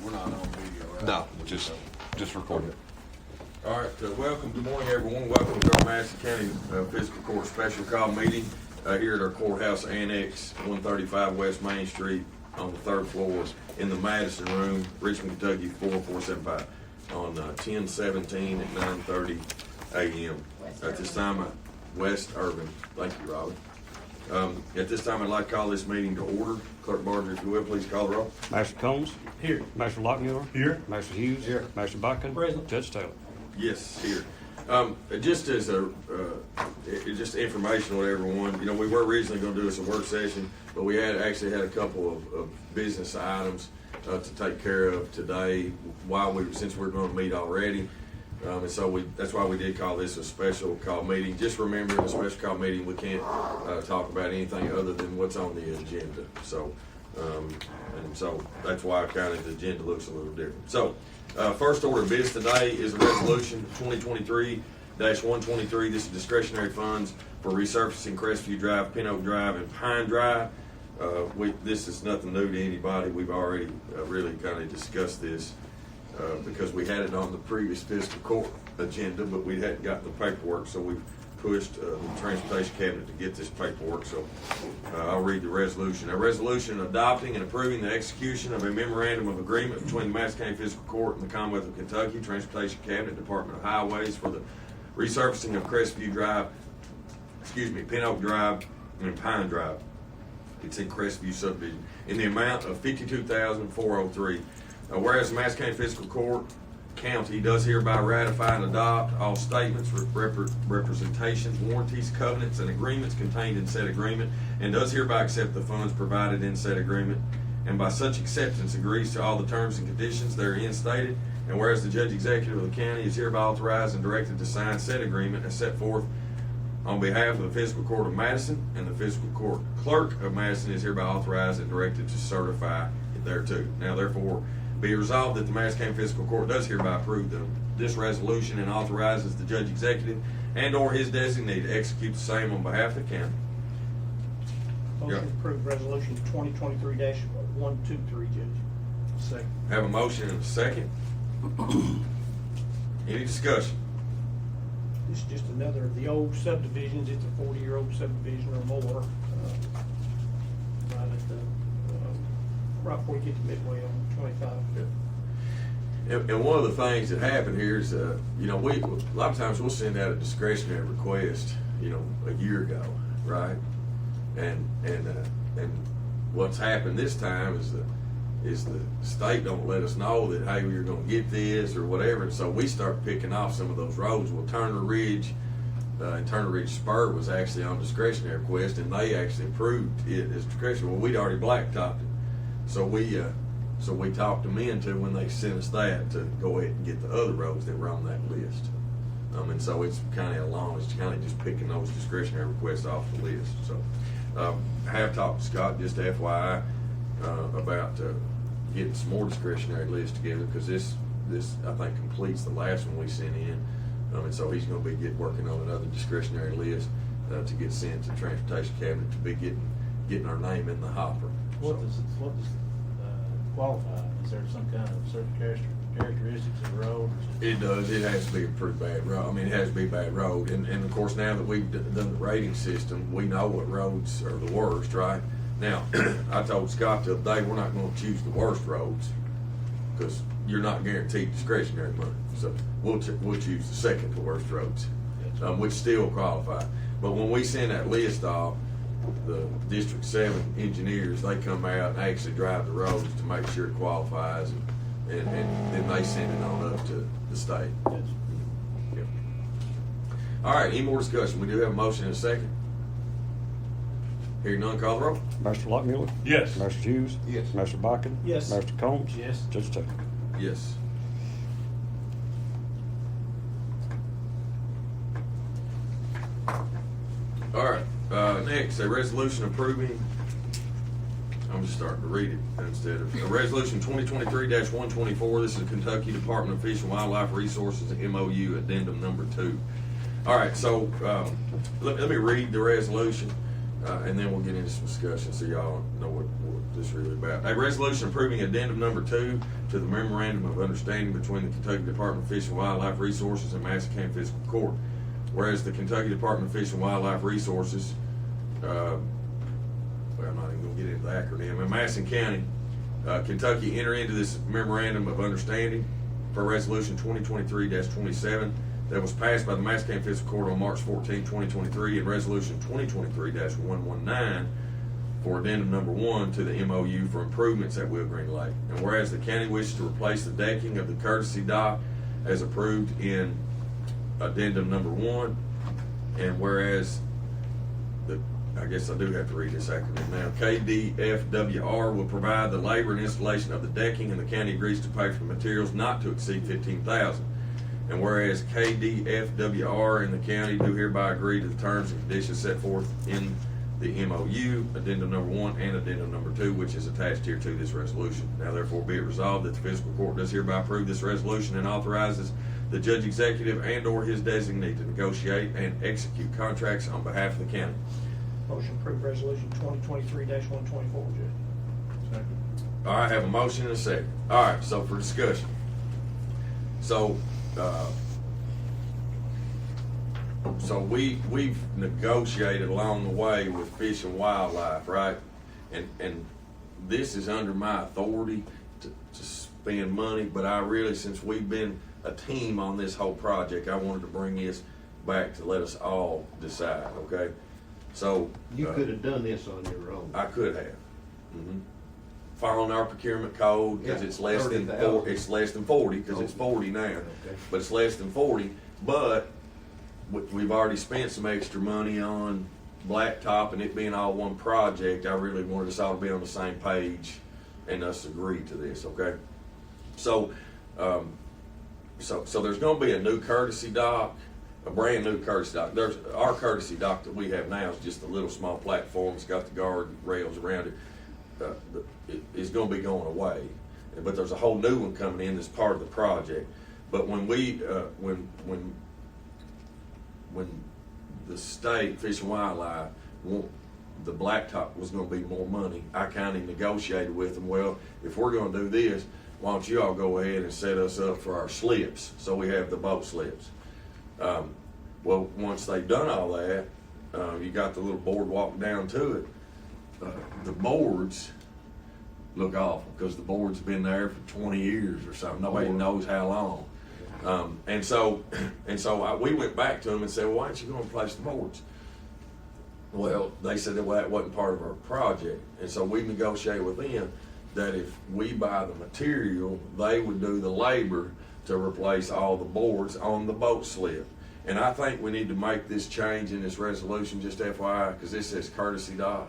We're not on video, right? No, just recording. All right, welcome. Good morning, everyone. Welcome to our Madison County Fiscal Court Special Call Meeting here at our Courthouse Annex, 135 West Main Street on the third floor in the Madison Room, Richmond, Kentucky, 40475 on 10/17 at 9:30 a.m. At this time, West Urban. Thank you, Robin. At this time, I'd like to call this meeting to order. Clerk Barger, if you will, please call the roll. Master Combs? Here. Master Lockmuir? Here. Master Hughes? Here. Master Botkin? Present. Judge Taylor? Yes, here. Just as a just information on everyone, you know, we were originally going to do this a work session, but we actually had a couple of business items to take care of today since we're going to meet already. And so that's why we did call this a special call meeting. Just remember, in a special call meeting, we can't talk about anything other than what's on the agenda. So, and so that's why kind of the agenda looks a little different. So, first order of business today is a resolution 2023-123. This is discretionary funds for resurfacing Crestview Drive, Pin Oak Drive, and Pine Drive. This is nothing new to anybody. We've already really kind of discussed this. Because we had it on the previous fiscal court agenda, but we hadn't gotten the paperwork, so we've pushed the transportation cabinet to get this paperwork. So I'll read the resolution. A resolution adopting and approving the execution of a memorandum of agreement between the Madison County Fiscal Court and the Commonwealth of Kentucky Transportation Cabinet, Department of Highways for the resurfacing of Crestview Drive, Pin Oak Drive, and Pine Drive. It's in Crestview subdivision in the amount of $52,403. Whereas the Madison County Fiscal County does hereby ratify and adopt all statements, representations, warranties, covenants, and agreements contained in said agreement, and does hereby accept the funds provided in said agreement, and by such acceptance agrees to all the terms and conditions therein stated, and whereas the Judge Executive of the county is hereby authorized and directed to sign said agreement as set forth on behalf of the Fiscal Court of Madison, and the Fiscal Court Clerk of Madison is hereby authorized and directed to certify thereto. Now, therefore, be resolved that the Madison County Fiscal Court does hereby approve this resolution and authorizes the Judge Executive and or his designee to execute the same on behalf of the county. Motion to approve resolution 2023-123, Judge. Second. Have a motion and a second. Any discussion? This is just another of the old subdivisions. It's a 40-year-old subdivision or more. Right before you get to Midway on 25. Yeah. And one of the things that happened here is, you know, a lot of times we'll send out a discretionary request, you know, a year ago, right? And what's happened this time is the state don't let us know that, hey, you're going to get this or whatever, and so we start picking off some of those roads. Well, Turner Ridge and Turner Ridge Spur was actually on discretionary request, and they actually approved it as discretionary. Well, we'd already blacktopped it. So we talked them into when they sent us that to go ahead and get the other roads that were on that list. And so it's kind of it's kind of just picking those discretionary requests off the list. So I have talked to Scott, just FYI, about getting some more discretionary lists together, because this I think completes the last one we sent in. And so he's going to be working on another discretionary list to get sent to the transportation cabinet to be getting our name in the hopper. What does qualify? Is there some kind of certain characteristics of the road? It does. It has to be a pretty bad road. I mean, it has to be a bad road. And of course, now that we've done the rating system, we know what roads are the worst, right? Now, I told Scott the other day, we're not going to choose the worst roads because you're not guaranteed discretionary money. So we'll choose the second to worst roads, which still qualify. But when we send that list off, the District 7 engineers, they come out and actually drive the roads to make sure it qualifies, and then they send it on up to the state. Yes. Yep. All right, any more discussion? We do have a motion and a second. Hearing none, call the roll. Master Lockmuir? Yes. Master Hughes? Yes. Master Botkin? Yes. Master Combs? Yes. Judge Taylor? Yes. All right, next, a resolution approving, I'm just starting to read it instead of, a resolution 2023-124, this is Kentucky Department of Fish and Wildlife Resources MOU Addendum number 2. All right, so let me read the resolution. and then we'll get into some discussion so y'all know what this is really about. A resolution approving addendum number 2 to the memorandum of understanding between the Kentucky Department of Fish and Wildlife Resources and Madison County Fiscal Court. Whereas the Kentucky Department of Fish and Wildlife Resources, well, I'm not even going to get into the acronym, in Madison County, Kentucky enter into this memorandum of understanding for resolution 2023-27 that was passed by the Madison County Fiscal Court on March 14, 2023, and resolution 2023-119 for addendum number 1 to the MOU for improvements at Will Green Lake. And whereas the county wishes to replace the decking of the courtesy dock as approved in addendum number 1, and whereas I guess I do have to read this acronym now. KDFWR will provide the labor and installation of the decking, and the county agrees to pay for materials not to exceed $15,000. And whereas KDFWR and the county do hereby agree to the terms and conditions set forth in the MOU, addendum number 1 and addendum number 2, which is attached here to this resolution. Now therefore be it resolved that the fiscal court does hereby approve this resolution and authorizes the judge executive and or his designee to negotiate and execute contracts on behalf of the county. Motion approved resolution 2023-124, Judge. Second. All right, I have a motion and a second. All right, so for discussion. So we've negotiated along the way with Fish and Wildlife, right? And this is under my authority to spend money, but I really, since we've been a team on this whole project, I wanted to bring this back to let us all decide, okay? So You could have done this on your own. I could have. Following our procurement code, because Yeah, it's less than 30,000. it's less than 40, because it's 40 now, Okay. but it's less than 40. But we've already spent some extra money on blacktop, and it being all one project. I really wanted us all to be on the same page and us agree to this. Okay, so so there's going to be a new courtesy dock. A brand new courtesy dock. There's our courtesy dock that we have now is just a little small platform. It's got the guard rails around it. It's going to be going away, but there's a whole new one coming in that's part of the project. But when we when the state Fish and Wildlife want the blacktop was going to be more money, I kind of negotiated with them. Well, if we're going to do this, why don't you all go ahead and set us up for our slips? So we have the boat slips. Well, once they've done all that, you got the little boardwalk down to it. The boards look awful because the board's been there for 20 years or something. Nobody knows how long. And so we went back to them and said, well, why don't you go and replace the boards? Well, they said that wasn't part of our project. And so we negotiated with them that if we buy the material, they would do the labor to replace all the boards on the boat slip. And I think we need to make this change in this resolution, just FYI, because this says courtesy dock.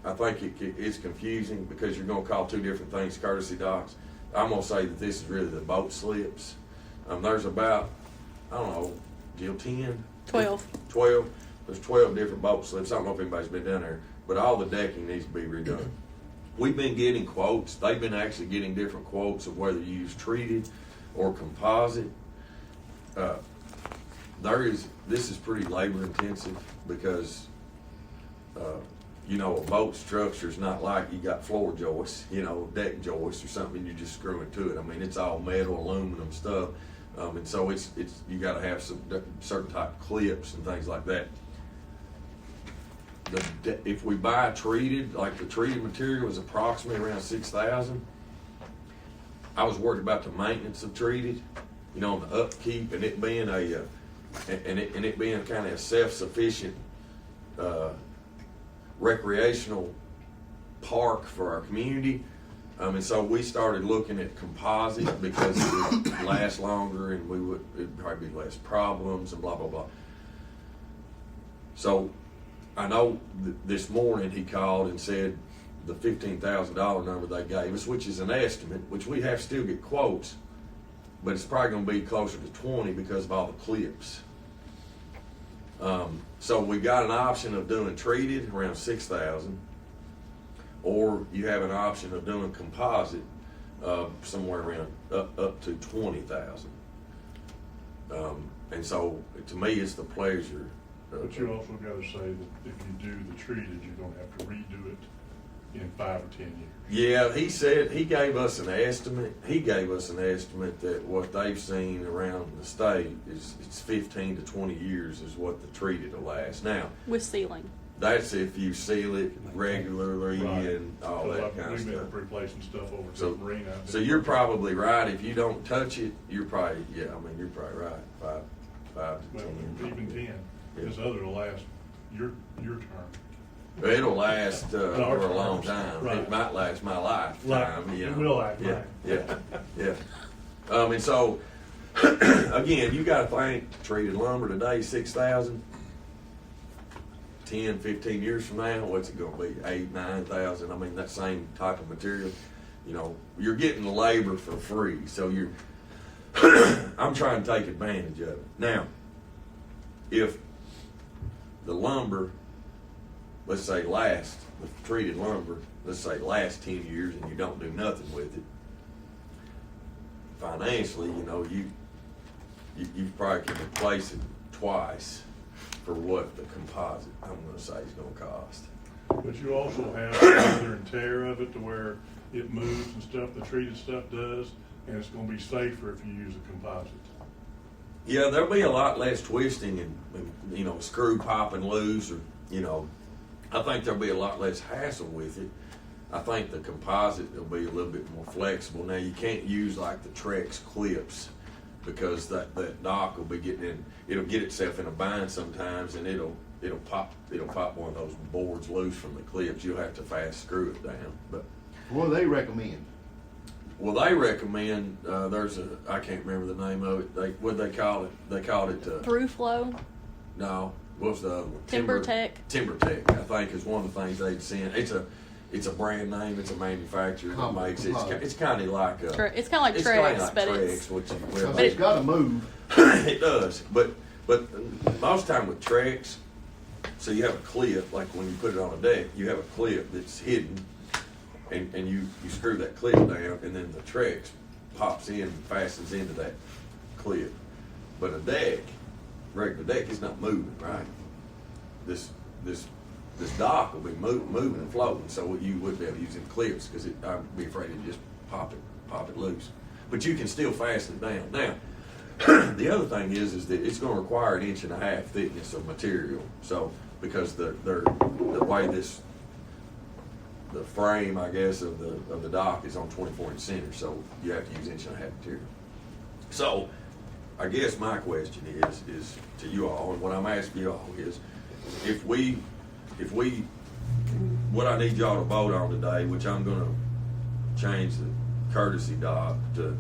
I think it's confusing because you're going to call two different things courtesy docks. I'm going to say that this is really the boat slips. There's about, I don't know, Jill, 10? 12. 12. There's 12 different boat slips. I don't know if anybody's been down there, but all the decking needs to be redone. We've been getting quotes. They've been actually getting different quotes of whether you use treated or composite. This is pretty labor intensive because, a boat structure is not like you got floor joists, deck joists or something, you're just screwing to it. I mean, it's all metal, aluminum stuff. And so it's you got to have some certain type of clips and things like that. If we buy treated, like the treated material is approximately around $6,000. I was worried about the maintenance of treated, the upkeep, and it being it being kind of a self-sufficient recreational park for our community. And so we started looking at composite because it would last longer and it'd probably be less problems and blah, blah, blah. So I know this morning he called and said the $15,000 number they gave us, which is an estimate, which we have to still get quotes, but it's probably going to be closer to 20 because of all the clips. So we got an option of doing treated around $6,000, or you have an option of doing composite somewhere around up to $20,000. And so to me, it's the pleasure But you also gotta say that if you do the treated, you're gonna have to redo it in 5 or 10 years. Yeah, he said, he gave us an estimate. He gave us an estimate that what they've seen around the state is it's 15 to 20 years is what the treated will last. Now, With sealing. that's if you seal it regularly Right. and all So, that kind of we've been stuff. replacing stuff over So, at the marina. I've been so you're working- probably right. If you don't touch it, you're probably, yeah, I mean, you're probably right. Five to Well, 10. even 10. Yeah. This other will last your term. It'll last for Our a long terms. time. Right. It might last my lifetime. Like, You it know. will last Yeah, mine. yeah, yeah. And so, again, you got to think treated lumber today, 6,000. 10, 15 years from now, what's it going to be? 8, 9,000. I mean, that same type of material. You know, you're getting the labor for free, so you're. I'm trying to take advantage of it. Now, if the lumber, let's say the treated lumber, let's say last 10 years and you don't do nothing with it, financially, you know, you probably can replace it twice for what the composite, I'm going to say, is going to cost. But you also have the wear and tear of it to where it moves and stuff, the treated stuff does, and it's gonna be safer if you use a composite. Yeah, there'll be a lot less twisting and you know, screw popping loose, or, you know, I think there'll be a lot less hassle with it. I think the composite will be a little bit more flexible. Now, you can't use like the Trex clips because that dock will be getting in, it'll get itself in a bind sometimes, and it'll pop one of those boards loose from the clips. You'll have to fast screw it down. But What do they recommend? well, they recommend there's a, I can't remember the name of it. What they call it? They called it Through flow. no. What's the other one? Timber Tech. Timber Tech, I think, is one of the things they'd send. It's a brand name. It's a manufacturer that makes it. It's kind of like It's kind of like it's kinda Trex, like but Trex, it's which is Because well, it's got to move. it does, but most time with Trex, so you have a clip, like when you put it on a deck, you have a clip that's hidden, and you screw that clip down, and then the Trex pops in and fastens into that clip. But a deck, regular deck, is not moving, right? This dock will be moving and floating, so you would be able to use them clips because I'd be afraid to just pop it loose. But you can still fasten it down. Now, the other thing is that it's going to require 1.5 inches thickness of material. So because the way the frame, I guess, of the dock is on 24-inch center, so you have to use 1.5 inches material. So I guess my question is to you all, and what I'm asking you all is, if we, what I need y'all to vote on today, which I'm gonna change the courtesy dock to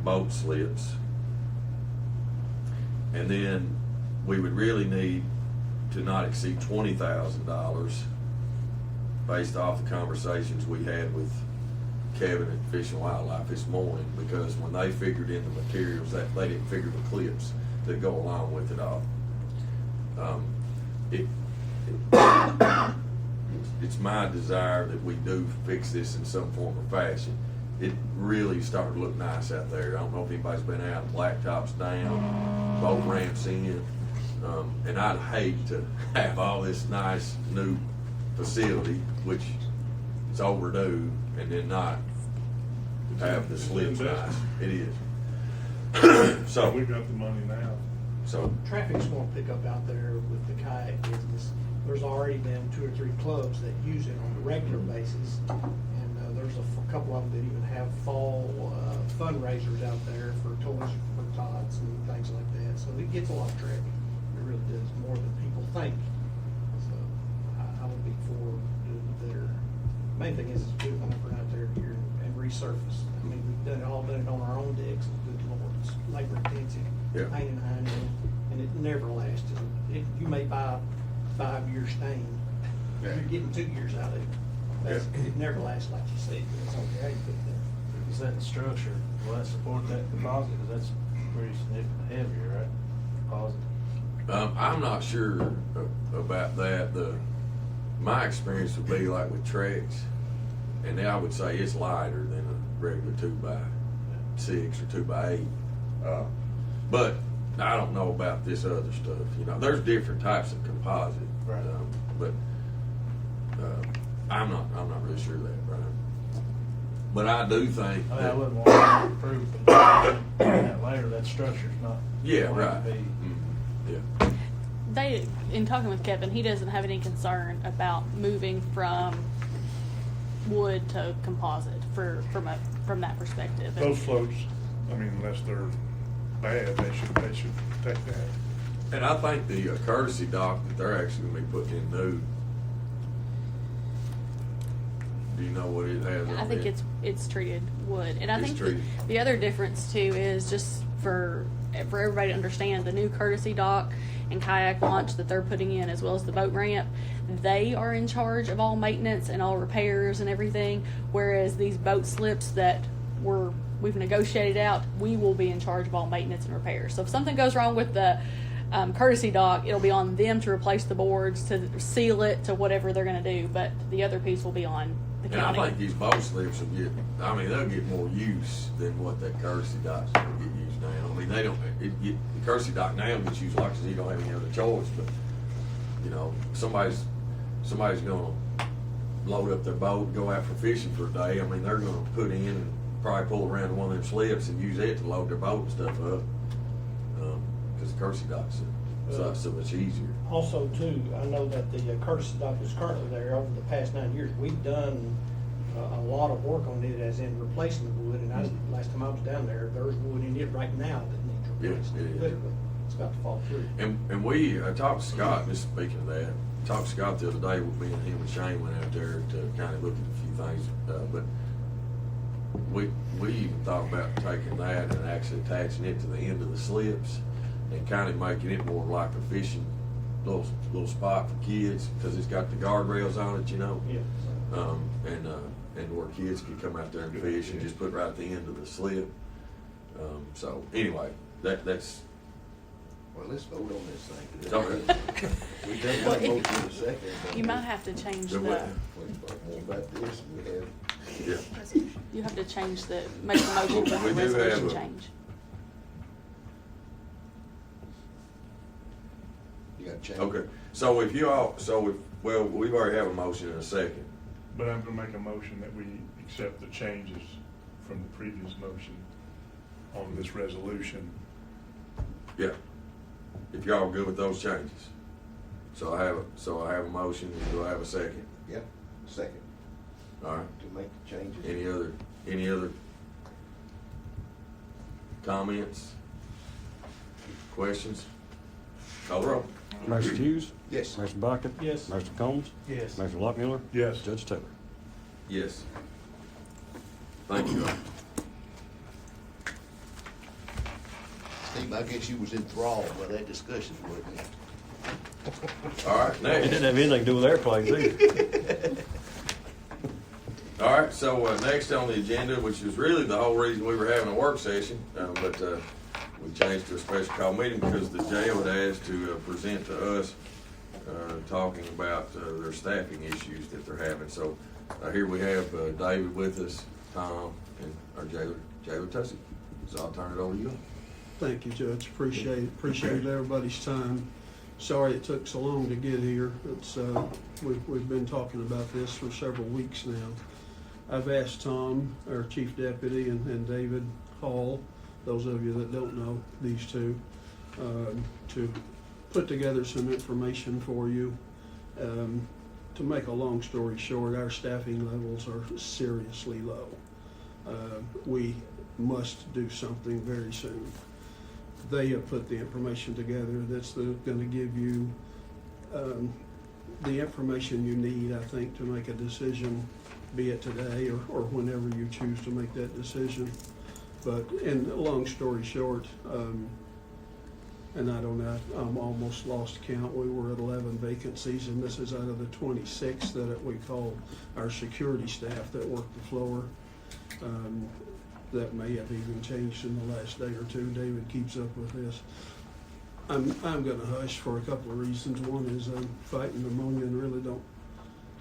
boat slips, and then we would really need to not exceed $20,000 based off the conversations we had with Kevin at Fish and Wildlife this morning, because when they figured in the materials, that they didn't figure the clips that go along with it all. It's my desire that we do fix this in some form or fashion. It really started to look nice out there. I don't know if anybody's been out, blacktops down, boat ramps in, and I'd hate to have all this nice new facility, which is overdue, and then not have the slips nice. It is. So So, we've got the money now. so Traffic's gonna pick up out there with the kayak business. There's already been 2 or 3 clubs that use it on a regular basis. And there's a couple of them that even have fall fundraisers out there for toys for tots and things like that. So it gets a lot of traffic. It really does, more than people think. So I would be for doing it there. Main thing is get one for out there here and resurface. I mean, we've all done it on our own decks. Good Lord, it's labor intensive. Yeah. Painting behind it, and it never lasts. You may buy a 5-year stain. Yeah. You're getting 2 years out of it. It never lasts like you said. It's okay how you put it there. Is that structure, will that support that composite? Because that's pretty significant heavier, right? Composite. I'm not sure about that. My experience would be like with Trex, and I would say it's lighter than a regular 2x6 or 2x8. But I don't know about this other stuff, you know, there's different types of composite. Right. But, I'm not really sure of that, Brian. But I do think I mean, I that, wouldn't want to improve that layer, that structure's not. yeah, going to right. be- Yeah. They, in talking with Kevin, he doesn't have any concern about moving from wood to composite from that perspective. Those floats, I mean, unless they're bad, they should take that. And I think the courtesy dock that they're actually gonna be putting in new, do you know what it has on it? I think it's treated wood, and I It's think treated. the other difference too is just for everybody to understand the new courtesy dock and kayak launch that they're putting in, as well as the boat ramp. They are in charge of all maintenance and all repairs and everything, whereas these boat slips that we've negotiated out, we will be in charge of all maintenance and repairs. So if something goes wrong with the courtesy dock, it'll be on them to replace the boards, to seal it, to whatever they're going to do. But the other piece will be on the And I county. think these boat slips will get, I mean, they'll get more use than what that courtesy dock's gonna get used now. I mean, the courtesy dock now gets used like, 'cause you don't have any other choice, but, you know, somebody's gonna load up their boat, go out for fishing for a day. I mean, they're gonna put in and probably pull around one of them slips and use it to load their boat and stuff up. 'Cause the courtesy dock's so much easier. Also, too, I know that the courtesy dock is currently there. Over the past 9 years, we've done a lot of work on it, as in replacing the wood. And last time I was down there's wood in it right now that needs replaced. Yes, it is. Literally, it's about to fall through. And I talked to Scott, just speaking of that, talked to Scott the other day, with me and him and Shane went out there to kind of look at a few things, but we even thought about taking that and actually attaching it to the end of the slips and kind of making it more like a fishing little spot for kids, because it's got the guardrails on it, you know? Yeah. And where kids can come out there and fish and just put right at the end of the slip. So anyway, that's, Well, let's vote on this thing. okay. We done Well, got a motion in a second. but You might have to change The the. what? we talk more about this, we have, Yeah. You have to change make the motion Well, for we the do have resolution a- change. you got to change. Okay, we've already have a motion in a second. But I'm gonna make a motion that we accept the changes from the previous motion on this resolution. Yeah. If y'all are good with those changes. So I have a motion, do I have a second? Yeah, second, All right. to make the changes. Any other comments? Questions? Call the roll. Mayor Hughes? Yes. Mayor Bucket? Yes. Mayor Combs? Yes. Mayor Lockmuller? Yes. Judge Taylor? Yes. Thank you. Steve, I guess you was enthralled by that discussion, wasn't you? All right, It next. didn't have anything to do with airplanes either. All right, so next on the agenda, which is really the whole reason we were having a work session, but we changed to a special call meeting because the jail had asked to present to us, talking about their staffing issues that they're having. So here we have David with us, Tom, and our jailer Tussey. So I'll turn it over to you. Thank you, Judge. Appreciate everybody's time. Sorry it took so long to get here. It's we've been talking about this for several weeks now. I've asked Tom, our chief deputy, and David Hall, those of you that don't know these two, to put together some information for you. To make a long story short, our staffing levels are seriously low. We must do something very soon. They have put the information together that's going to give you the information you need, I think, to make a decision, be it today or whenever you choose to make that decision. But in a long story short, and I don't know, I'm almost lost count. We were at 11 vacancies, and this is out of the 26 that we call our security staff that work the floor. That may have even changed in the last day or two. David keeps up with this. I'm going to hush for a couple of reasons. One is I'm fighting pneumonia and really don't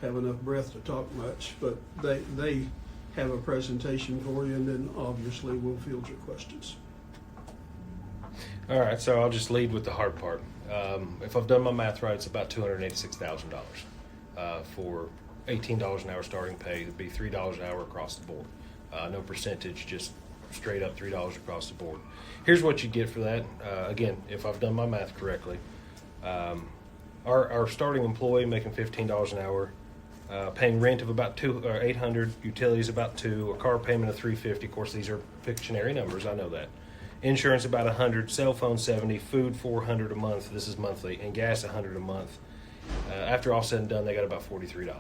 have enough breath to talk much. But they have a presentation for you, and then obviously we'll field your questions. All right, so I'll just lead with the hard part. If I've done my math right, it's about $286,000 for $18 an hour starting pay. It'd be $3 an hour across the board. No percentage, just straight up $3 across the board. Here's what you get for that. Again, if I've done my math correctly, our starting employee making $15 an hour, paying rent of about $800, utilities about $200, a car payment of $350. Of course, these are Pictionary numbers. I know that. Insurance about $100, cell phone $70, food $400 a month. This is monthly, and gas $100 a month. After all said and done, they got about $43.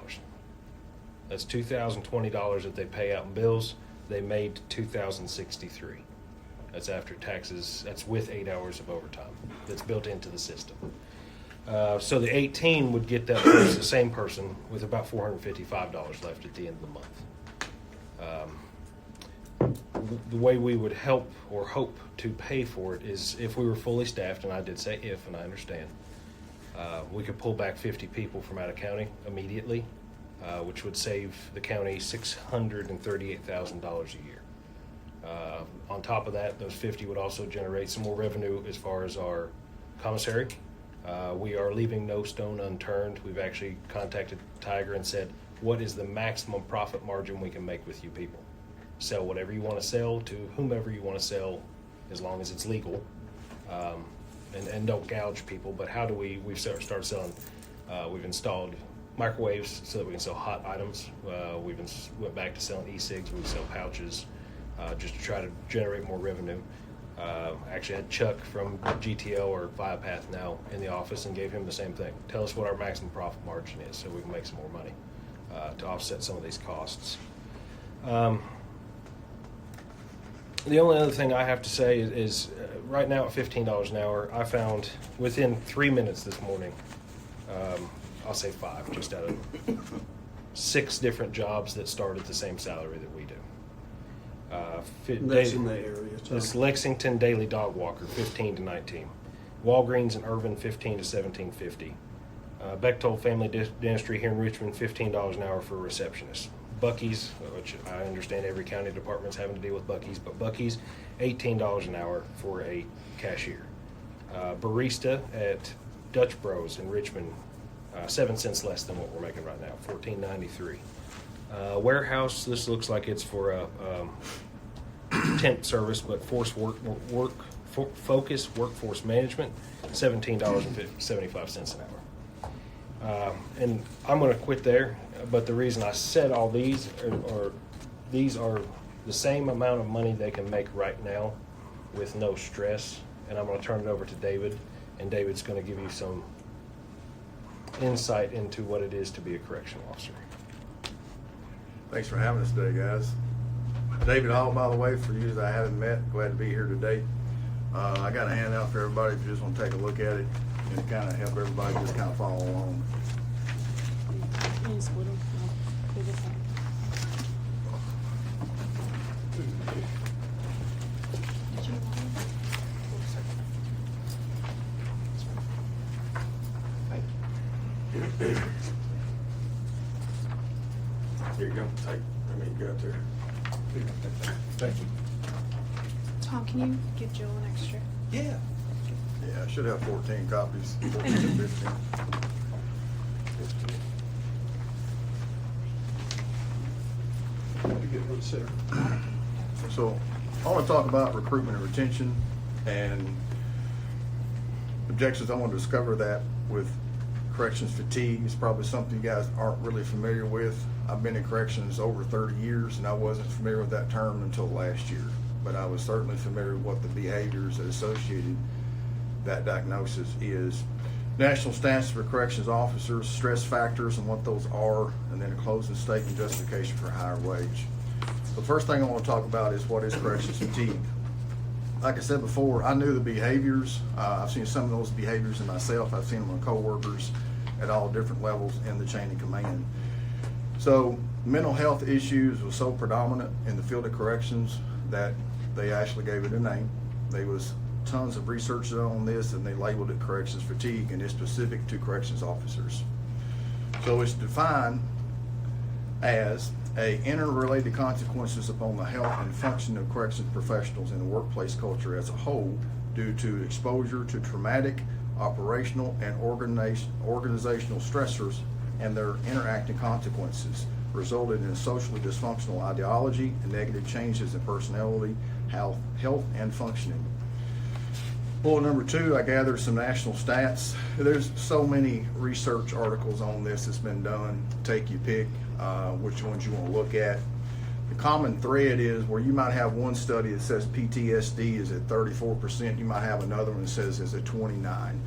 That's $2,020 that they pay out in bills. They made $2,063. That's after taxes. That's with 8 hours of overtime that's built into the system. So the 18 would get that person, the same person with about $455 left at the end of the month. The way we would help or hope to pay for it is if we were fully staffed, and I did say if, and I understand, we could pull back 50 people from out of county immediately, which would save the county $638,000 a year. On top of that, those 50 would also generate some more revenue as far as our commissary. We are leaving no stone unturned. We've actually contacted Tiger and said, what is the maximum profit margin we can make with you people? Sell whatever you want to sell to whomever you want to sell, as long as it's legal, and don't gouge people. But how do we've started selling, we've installed microwaves so that we can sell hot items. We've went back to selling e-cigs. We sell pouches just to try to generate more revenue. Actually had Chuck from GTL or Viapath now in the office and gave him the same thing. Tell us what our maximum profit margin is so we can make some more money to offset some of these costs. The only other thing I have to say is right now at $15 an hour, I found within 3 minutes this morning, I'll say 5, just out of 6 different jobs that start at the same salary that we do. That's in the area. So. It's Lexington Daily Dog Walker, 15 to 19. Walgreens and Irvin, 15 to 17.50. Bechtold Family Dentistry here in Richmond, $15 an hour for a receptionist. Bucky's, which I understand every county department's having to deal with Bucky's, but Bucky's, $18 an hour for a cashier. Barista at Dutch Bros in Richmond, 7 cents less than what we're making right now, $14.93. Warehouse, this looks like it's for a temp service, but Focus Workforce Management, $17.75 an hour. And I'm going to quit there, but the reason I said all these are these are the same amount of money they can make right now with no stress. And I'm going to turn it over to David, and David's going to give you some insight into what it is to be a correctional officer. Thanks for having us today, guys. David Hall, by the way, for you that I haven't met, glad to be here today. I got a handout for everybody if you just want to take a look at it and kind of help everybody just kind of follow along. Here you go. Take. I mean, you got there. Thank you. Tom, can you give Joe an extra? Yeah, I should have 14 copies. 14 to 15. Get one, Sarah. So I want to talk about recruitment and retention and objections. I want to discover that with corrections fatigue. It's probably something you guys aren't really familiar with. I've been in corrections over 30 years and I wasn't familiar with that term until last year, but I was certainly familiar with what the behaviors that associated that diagnosis is. National Standards for Corrections Officers, stress factors and what those are, and then a closing statement justification for a higher wage. The first thing I want to talk about is what is corrections fatigue. Like I said before, I knew the behaviors. I've seen some of those behaviors in myself. I've seen them on coworkers at all different levels in the chain of command. So mental health issues was so predominant in the field of corrections that they actually gave it a name. There was tons of research done on this and they labeled it corrections fatigue, and it's specific to corrections officers. So it's defined as interrelated consequences upon the health and function of corrections professionals in the workplace culture as a whole due to exposure to traumatic, operational, and organizational stressors and their interacting consequences, resulted in socially dysfunctional ideology and negative changes in personality, health, and functioning. Bullet number 2, I gathered some national stats. There's so many research articles on this that's been done. Take your pick, which ones you want to look at. The common thread is where you might have one study that says PTSD is at 34%, you might have another one that says it's at 29%.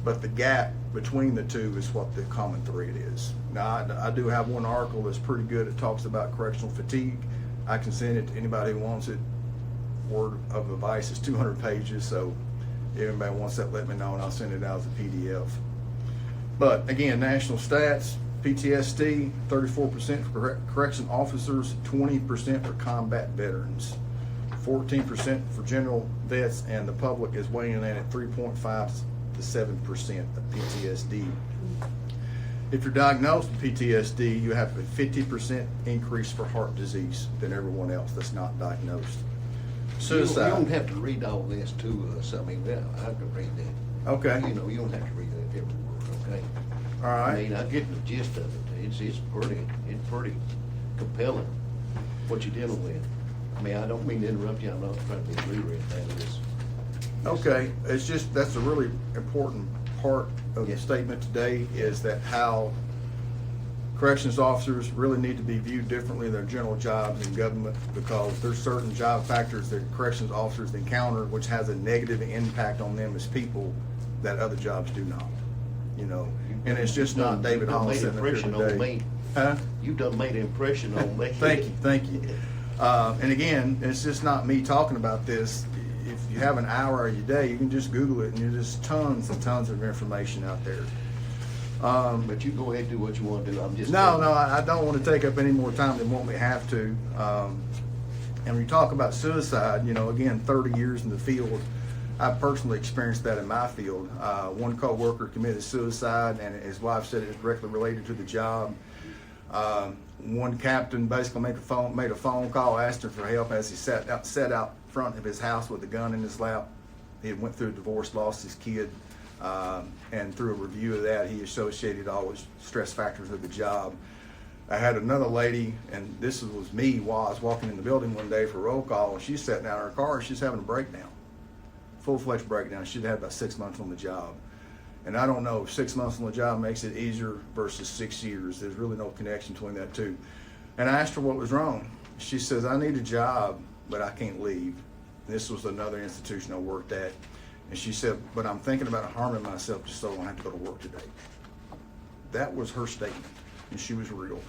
But the gap between the two is what the common thread is. Now, I do have one article that's pretty good. It talks about correctional fatigue. I can send it to anybody who wants it. Word of advice is 200 pages, so if anybody wants that, let me know, and I'll send it out as a PDF. But again, national stats, PTSD, 34% for correction officers, 20% for combat veterans, 14% for general vets, and the public is weighing in at 3.5 to 7% of PTSD. If you're diagnosed with PTSD, you have a 50% increase for heart disease than everyone else that's not diagnosed. Suicide. You don't have to read all this to us. I mean, I have to read that. Okay. You know, you don't have to read that every word, okay? All right. I mean, I get the gist of it. It's pretty compelling what you're dealing with. I mean, I don't mean to interrupt you. I'm not trying to be rude or anything. Okay, it's just, that's a really important part of the statement today, is that how corrections officers really need to be viewed differently than their general jobs in government, because there's certain job factors that corrections officers encounter which has a negative impact on them as people that other jobs do not, you know. And it's just not David Hollis sitting up here today. Huh? You've done made an impression on me. Thank you. And again, it's just not me talking about this. If you have an hour of your day, you can just Google it, and there's just tons and tons of information out there. But you go ahead and do what you want to do. I'm just No, I don't want to take up any more time than what we have to. And when you talk about suicide, you know, again, 30 years in the field, I personally experienced that in my field. One coworker committed suicide, and his wife said it was directly related to the job. One captain basically made a phone call, asked him for help as he sat out front of his house with a gun in his lap. He went through a divorce, lost his kid, and through a review of that, he associated all the stress factors of the job. I had another lady, and this was me while I was walking in the building one day for roll call, and she's sitting down in her car, she's having a breakdown, full-fledged breakdown. She'd had about 6 months on the job. And I don't know if 6 months on the job makes it easier versus 6 years. There's really no connection between that two. And I asked her what was wrong. She says, I need a job, but I can't leave. This was another institution I worked at. And she said, but I'm thinking about harming myself just so I don't have to go to work today. That was her statement, and she was real.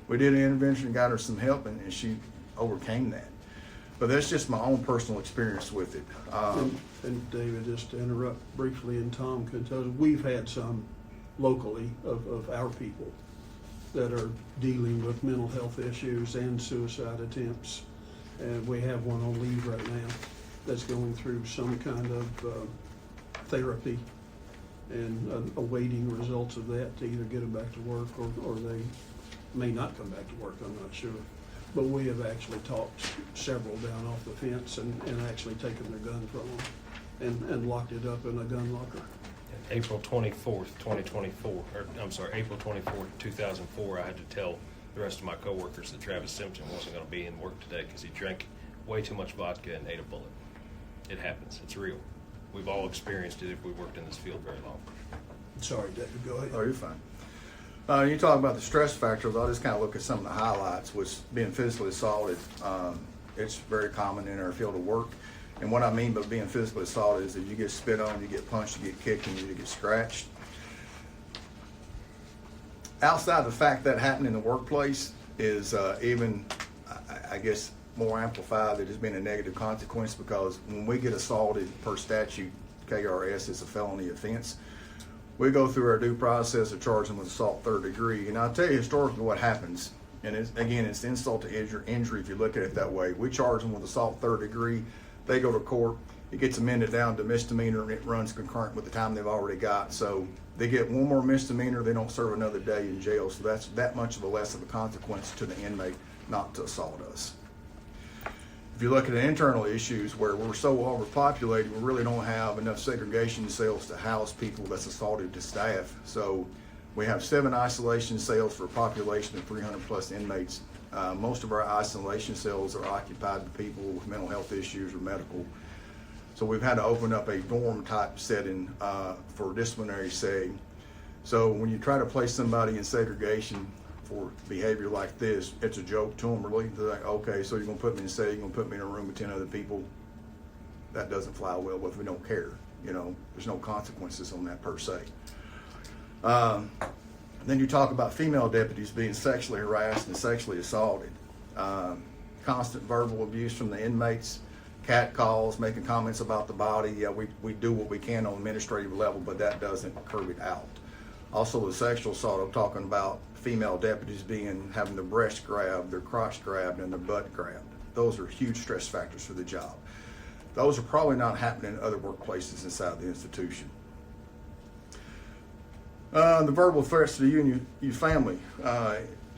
We did an intervention, got her some help, and she overcame that. But that's just my own personal experience with it. And David, just to interrupt briefly, and Tom can tell us, we've had some locally of our people that are dealing with mental health issues and suicide attempts. And we have one on leave right now that's going through some kind of therapy and awaiting results of that to either get them back to work or they may not come back to work, I'm not sure. But we have actually talked several down off the fence and actually taken their gun from them and locked it up in a gun locker. April 24th, 2024, or I'm sorry, April 24th, 2004, I had to tell the rest of my coworkers that Travis Simpson wasn't going to be in work today because he drank way too much vodka and ate a bullet. It happens. It's real. We've all experienced it if we worked in this field very long. Sorry, David, go ahead. Oh, you're fine. You talk about the stress factors. I'll just kind of look at some of the highlights, which being physically assaulted, it's very common in our field of work. And what I mean by being physically assaulted is that you get spit on, you get punched, you get kicked, and you get scratched. Outside the fact that happened in the workplace is even, I guess, more amplified that there's been a negative consequence, because when we get assaulted per statute, KRS is a felony offense. We go through our due process of charging with assault third degree. And I'll tell you historically what happens. And it's insult to injury if you look at it that way. We charge them with assault third degree. They go to court. It gets amended down to misdemeanor, and it runs concurrent with the time they've already got. So they get one more misdemeanor. They don't serve another day in jail. So that's that much of a less of a consequence to the inmate not to assault us. If If you look at the internal issues where we're so overpopulated, we really don't have enough segregation cells to house people that's assaulted to staff. So we have 7 isolation cells for a population of 300 plus inmates. Most of our isolation cells are occupied by people with mental health issues or medical. So we've had to open up a dorm type setting for disciplinary setting. So when you try to place somebody in segregation for behavior like this, it's a joke to them, really. They're like, okay, so you're gonna put me in a setting, you're gonna put me in a room with 10 other people. That doesn't fly well with, we don't care. You know, there's no consequences on that per se. Then you talk about female deputies being sexually harassed and sexually assaulted. Constant verbal abuse from the inmates, cat calls, making comments about the body. Yeah, we do what we can on administrative level, but that doesn't curb it out. Also the sexual assault, I'm talking about female deputies having their breast grabbed, their crotch grabbed, and their butt grabbed. Those are huge stress factors for the job. Those are probably not happening in other workplaces inside the institution. The verbal threats to you and your family,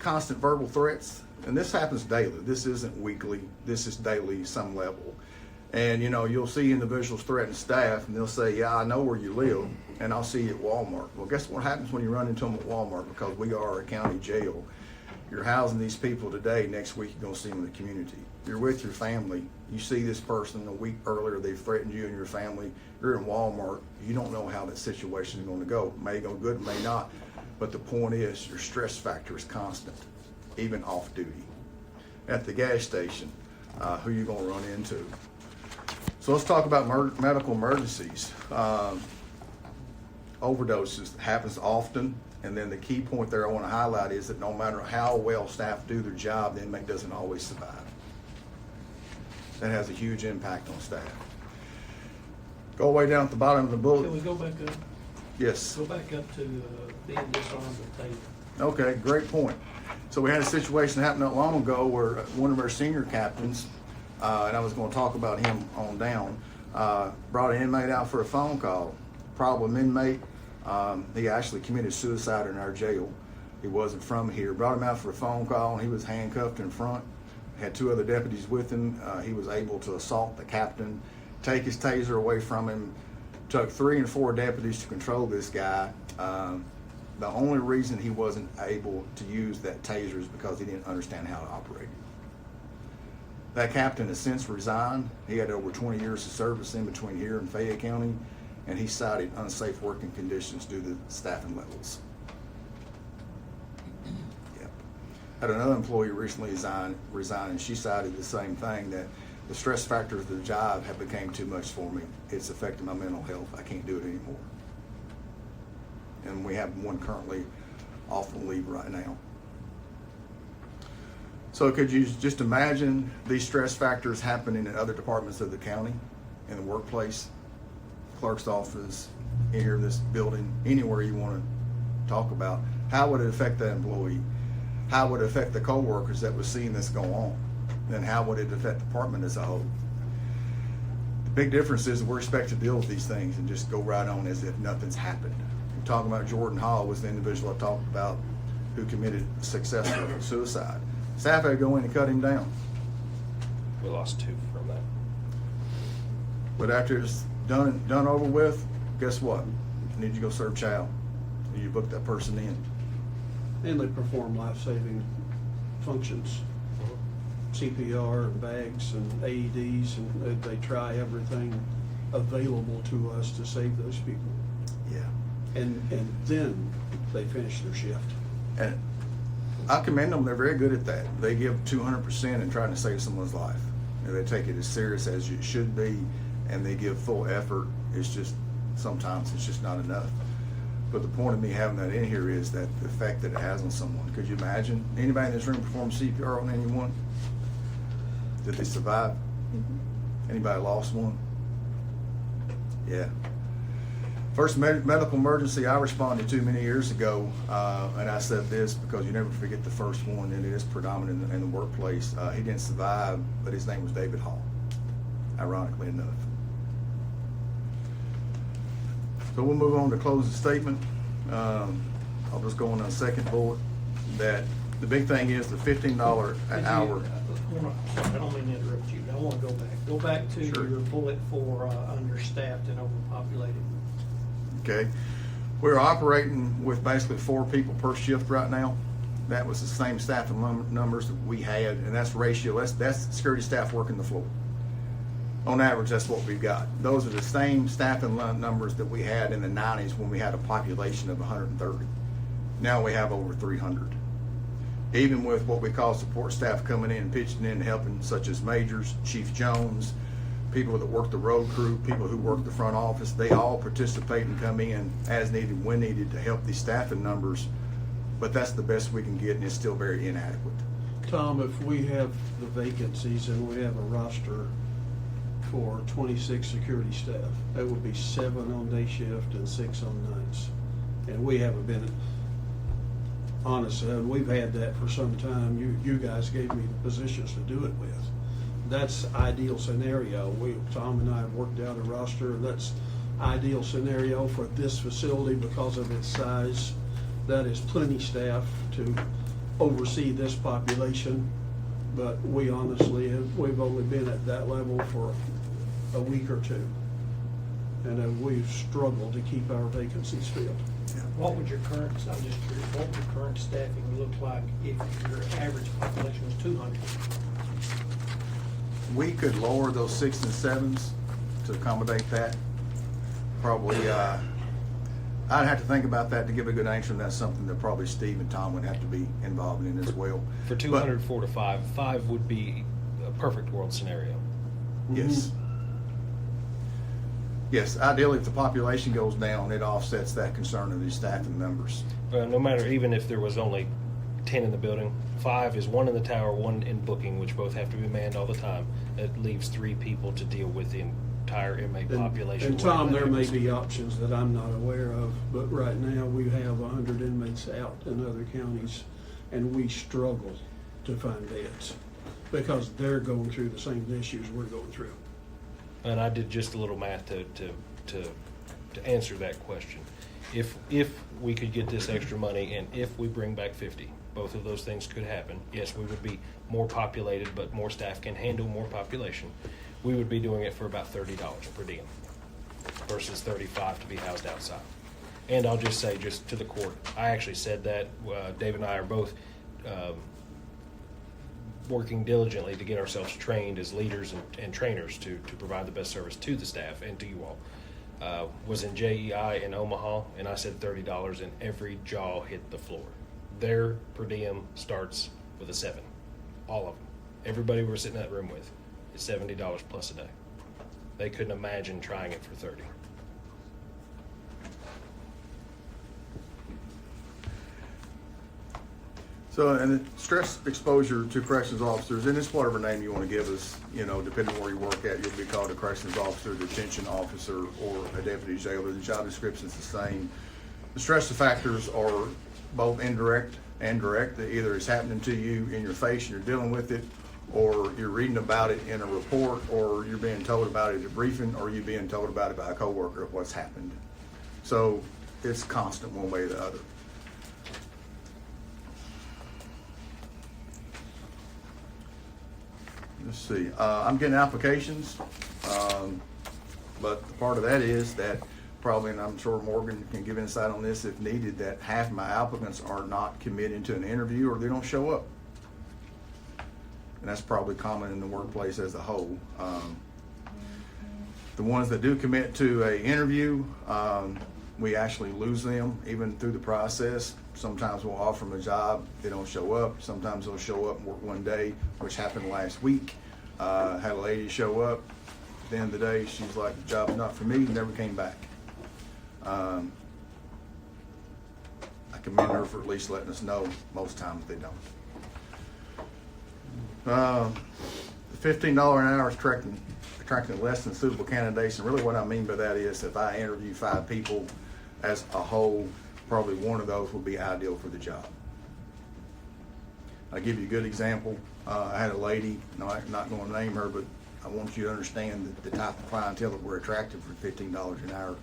constant verbal threats, and this happens daily. This isn't weekly. This is daily, some level. And you know, you'll see individuals threaten staff, and they'll say, "Yeah, I know where you live, and I'll see you at Walmart." Well, guess what happens when you run into them at Walmart? Because we are a county jail. You're housing these people today. Next week, you're going to see them in the community. You're with your family. You see this person a week earlier. They've threatened you and your family. You're in Walmart. You don't know how that situation is going to go. It may go good, may not. But the point is, your stress factor is constant, even off duty. At the gas station, who you going to run into? So let's talk about medical emergencies. Overdoses happens often. And then the key point there I want to highlight is that no matter how well staff do their job, the inmate doesn't always survive. That has a huge impact on staff. Go way down at the bottom of the bullet. Can we go back up? Yes. Go back up to being disarmed and tasered. Okay, great point. So we had a situation happen not long ago where one of our senior captains, and I was going to talk about him on down, brought an inmate out for a phone call. Problem inmate. He actually committed suicide in our jail. He wasn't from here. Brought him out for a phone call, and he was handcuffed in front. Had 2 other deputies with him. He was able to assault the captain, take his taser away from him. Took 3 and 4 deputies to control this guy. The only reason he wasn't able to use that taser is because he didn't understand how to operate it. That captain has since resigned. He had over 20 years of service in between here and Fayette County, and he cited unsafe working conditions due to staffing levels. Yep. Had another employee recently resign, and she cited the same thing, that the stress factors of the job have become too much for me. It's affecting my mental health. I can't do it anymore. And we have one currently off on leave right now. So could you just imagine these stress factors happening in other departments of the county, in the workplace, clerk's office, here, this building, anywhere you want to talk about? How would it affect that employee? How would it affect the co-workers that was seeing this go on? And how would it affect the department as a whole? The big difference is we're expected to deal with these things and just go right on as if nothing's happened. We're talking about Jordan Hall was the individual I talked about who committed successful suicide. Staff had to go in and cut him down. We lost 2 from that. But after it's done over with, guess what? You need to go serve child. You book that person in. And they perform life-saving functions. CPR and bags and AEDs, and they try everything available to us to save those people. Yeah. And then they finish their shift. And I commend them. They're very good at that. They give 200% in trying to save someone's life. And they take it as serious as it should be, and they give full effort. It's just, sometimes it's just not enough. But the point of me having that in here is that the effect that it has on someone. Could you imagine anybody in this room perform CPR on anyone? Did they survive? Mm-hmm. Anybody lost one? Yeah. First medical emergency I responded to many years ago, and I said this because you never forget the first one, and it is predominant in the workplace. He didn't survive, but his name was David Hall, ironically enough. So we'll move on to close the statement. I'll just go on the second bullet, that the big thing is the $15 an hour. I don't mean to interrupt you, I wanna go back to Sure. your bullet for, understaffed and overpopulated. Okay. We're operating with basically 4 people per shift right now. That was the same staffing numbers that we had, and that's ratio. That's security staff working the floor. On average, that's what we've got. Those are the same staffing numbers that we had in the 90s when we had a population of 130. Now we have over 300. Even with what we call support staff coming in and pitching in, helping, such as majors, Chief Jones, people that work the road crew, people who work the front office, they all participate and come in as needed, when needed, to help these staffing numbers. But that's the best we can get, and it's still very inadequate. Tom, if we have the vacancies and we have a roster for 26 security staff, that would be 7 on day shift and 6 on nights. And we haven't been, honestly, and we've had that for some time. You guys gave me the positions to do it with. That's ideal scenario. Tom and I have worked out a roster, and that's ideal scenario for this facility because of its size. That is plenty staff to oversee this population, but we honestly we've only been at that level for a week or two, and we've struggled to keep our vacancies filled. What would your current, I'm just curious, what would your current staffing look like if your average population was 200? We could lower those 6s and 7s to accommodate that. Probably, I'd have to think about that to give a good answer, and that's something that probably Steve and Tom would have to be involved in as well. For 204 to 5, 5 would be a perfect world scenario. Yes. Yes, ideally, if the population goes down, it offsets that concern of these staffing numbers. No matter, even if there was only 10 in the building, 5 is 1 in the tower, 1 in booking, which both have to be manned all the time. It leaves 3 people to deal with the entire inmate population. And Tom, there may be options that I'm not aware of, but right now we have 100 inmates out in other counties, and we struggle to find beds because they're going through the same issues we're going through. And I did just a little math to answer that question. If we could get this extra money, and if we bring back 50, both of those things could happen. Yes, we would be more populated, but more staff can handle more population. We would be doing it for about $30 per diem versus $35 to be housed outside. And I'll just say, just to the court, I actually said that. Dave and I are both working diligently to get ourselves trained as leaders and trainers to provide the best service to the staff and to you all. Was in JEI in Omaha, and I said $30, and every jaw hit the floor. Their per diem starts with a 7. All of them. Everybody we're sitting in that room with is $70 plus a day. They couldn't imagine trying it for 30. So, and the stress exposure to corrections officers, and it's whatever name you want to give us, you know, depending on where you work at, you'll be called a corrections officer, detention officer, or a deputy jailer. The job description is the same. The stress factors are both indirect and direct. Either it's happening to you in your face and you're dealing with it, or you're reading about it in a report, or you're being told about it at a briefing, or you're being told about it by a coworker of what's happened. So it's constant one way or the other. Let's see, I'm getting applications, but the part of that is that probably, and I'm sure Morgan can give insight on this if needed, that half of my applicants are not committing to an interview or they don't show up. And that's probably common in the workplace as a whole. The ones that do commit to an interview, we actually lose them even through the process. Sometimes we'll offer them a job, they don't show up. Sometimes they'll show up and work one day, which happened last week. Had a lady show up, at the end of the day, she's like, the job's not for me, never came back. I commend her for at least letting us know. Most times they don't. The $15 an hour is attracting less than suitable candidates, and really what I mean by that is if I interview 5 people as a whole, probably one of those would be ideal for the job. I'll give you a good example. I had a lady, no, I'm not going to name her, but I want you to understand the type of clientele that we're attracting for $15 an hour.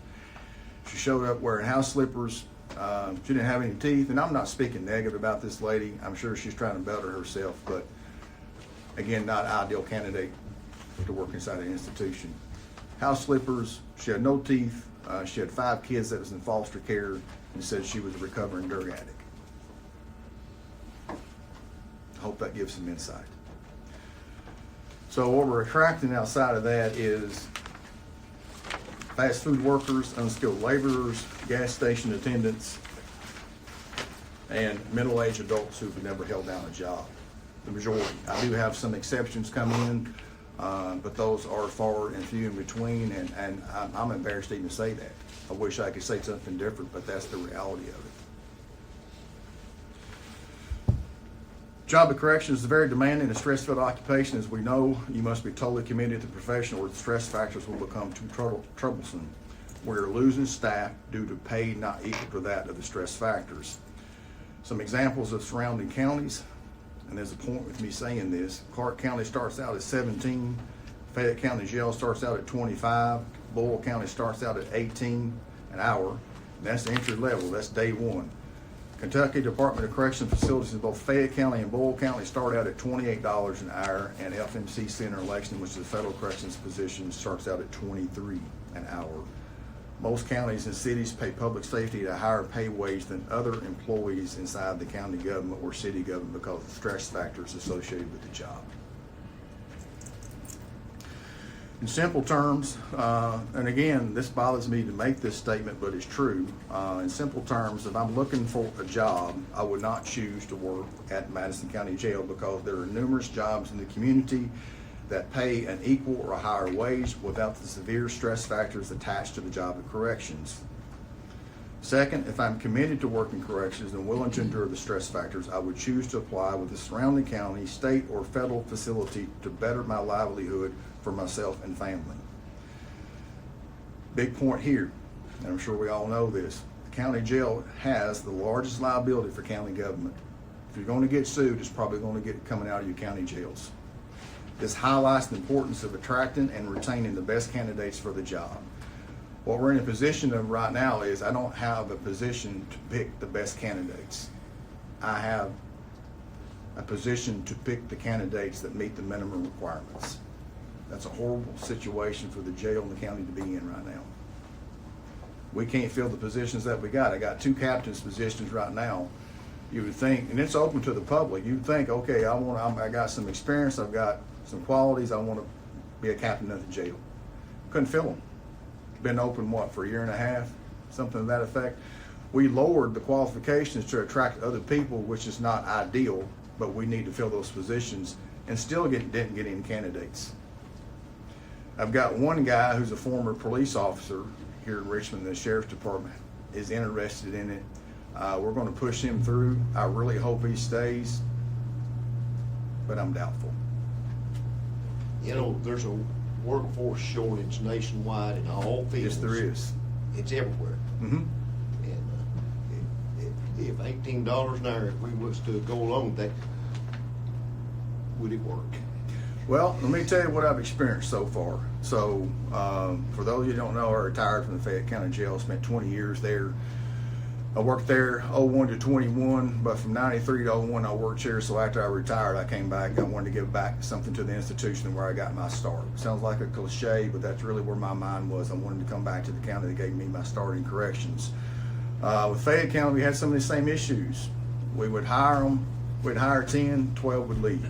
She showed up wearing house slippers. She didn't have any teeth, and I'm not speaking negative about this lady. I'm sure she's trying to better herself, but again, not ideal candidate to work inside an institution. House slippers, she had no teeth, she had 5 kids that was in foster care, and said she was a recovering drug addict. I hope that gives some insight. So what we're attracting outside of that is fast food workers, unskilled laborers, gas station attendants, and middle-aged adults who've never held down a job. The majority. I do have some exceptions come in, but those are far and few in between, and I'm embarrassed to even say that. I wish I could say something different, but that's the reality of it. Job of corrections is a very demanding and stress-filled occupation. As we know, you must be totally committed to the profession or the stress factors will become too troublesome. We're losing staff due to pay not equal to that of the stress factors. Some examples of surrounding counties, and there's a point with me saying this. Clark County starts out at 17, Fayette County Jail starts out at 25, Boyle County starts out at 18 an hour. And that's the entry level, that's day one. Kentucky Department of Correctional Facilities in both Fayette County and Boyle County start out at $28 an hour, and FMC Center in Lexington, which is a federal corrections position, starts out at $23 an hour. Most counties and cities pay public safety at a higher pay wage than other employees inside the county government or city government because of the stress factors associated with the job. In simple terms, and again, this bothers me to make this statement, but it's true. In simple terms, if I'm looking for a job, I would not choose to work at Madison County Jail because there are numerous jobs in the community that pay an equal or a higher wage without the severe stress factors attached to the job of corrections. Second, if I'm committed to working corrections and willing to endure the stress factors, I would choose to apply with the surrounding county, state, or federal facility to better my livelihood for myself and family. Big point here, and I'm sure we all know this, the county jail has the largest liability for county government. If you're going to get sued, it's probably going to get coming out of your county jails. This highlights the importance of attracting and retaining the best candidates for the job. What we're in a position of right now is I don't have a position to pick the best candidates. I have a position to pick the candidates that meet the minimum requirements. That's a horrible situation for the jail and the county to be in right now. We can't fill the positions that we got. I got 2 captain's positions right now. You would think, and it's open to the public, you'd think, okay, I got some experience, I've got some qualities, I want to be a captain of the jail. Couldn't fill them. Been open, what, for a year and a half? Something to that effect. We lowered the qualifications to attract other people, which is not ideal, but we need to fill those positions and still didn't get any candidates. I've got one guy who's a former police officer here in Richmond, the sheriff's department, is interested in it. We're going to push him through. I really hope he stays, but I'm doubtful. You know, there's a workforce shortage nationwide in all fields. Yes, there is. It's everywhere. Mm-hmm. And if $18 an hour, if we was to go along with that, would it work? Well, let me tell you what I've experienced so far. So, for those of you who don't know, I retired from the Fayette County Jail, spent 20 years there. I worked there 01 to 21, but from 93 to 01 I worked here, so after I retired I came back. I wanted to give back something to the institution where I got my start. Sounds like a cliche, but that's really where my mind was. I wanted to come back to the county that gave me my start in corrections. With Fayette County we had some of the same issues. We would hire them, we'd hire 10, 12 would leave.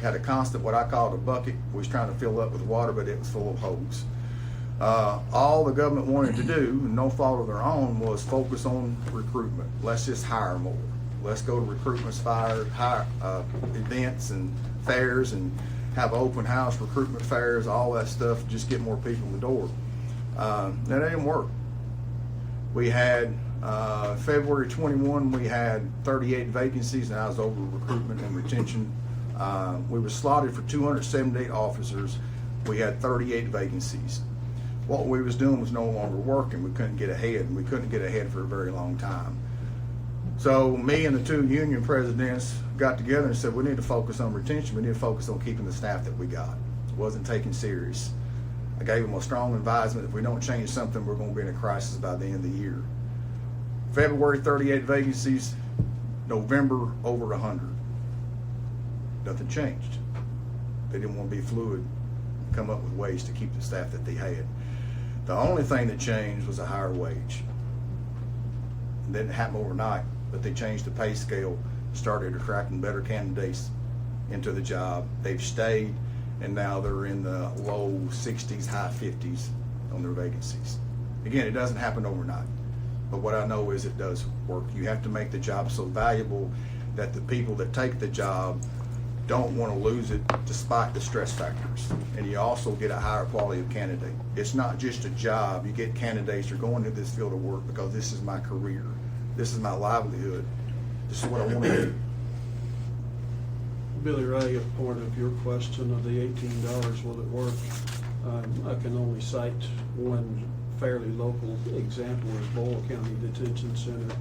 Had a constant, what I called a bucket. We was trying to fill up with water, but it was full of holes. All the government wanted to do, no fault of their own, was focus on recruitment. Let's just hire more. Let's go to recruitment events and fairs and have open house recruitment fairs, all that stuff, just get more people in the door. That didn't work. We had February 21, we had 38 vacancies, and I was over recruitment and retention. We were slotted for 278 officers. We had 38 vacancies. What we was doing was no longer working. We couldn't get ahead, and we couldn't get ahead for a very long time. So me and the 2 union presidents got together and said, we need to focus on retention. We need to focus on keeping the staff that we got. It wasn't taken serious. I gave them a strong advisement. If we don't change something, we're going to be in a crisis by the end of the year. February, 38 vacancies. November, over 100. Nothing changed. They didn't want to be fluid. come up with ways to keep the staff that they had. The only thing that changed was a higher wage. It didn't happen overnight, but they changed the pay scale, started attracting better candidates into the job. They've stayed, and now they're in the low 60s, high 50s on their vacancies. Again, it doesn't happen overnight, but what I know is it does work. You have to make the job so valuable that the people that take the job don't want to lose it despite the stress factors. And you also get a higher quality of candidate. It's not just a job. You get candidates who are going into this field of work because this is my career. This is my livelihood. This is what I want to do. Billy Ray, a point of your question of the $18, will it work? I can only cite one fairly local example is Boyle County Detention Center.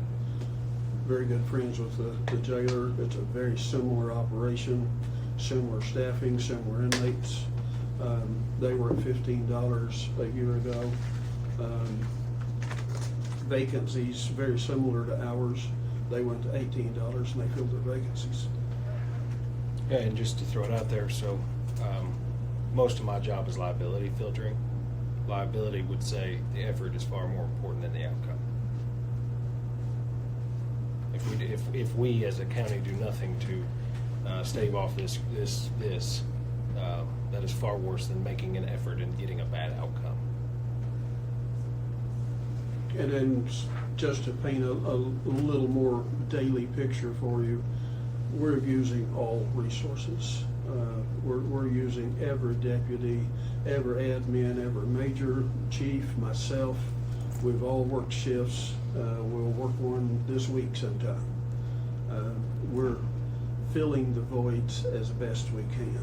Very good friends with the jailer. It's a very similar operation, similar staffing, similar inmates. They were at $15 a year ago. Vacancies very similar to ours. They went to $18 and they filled their vacancies. Yeah, and just to throw it out there, so most of my job is liability filtering. Liability would say the effort is far more important than the outcome. If we as a county do nothing to stave off this, that is far worse than making an effort and getting a bad outcome. And then just to paint a little more daily picture for you, we're using all resources. We're using every deputy, every admin, every major chief, myself. We've all worked shifts. We'll work one this week sometime. We're filling the voids as best we can.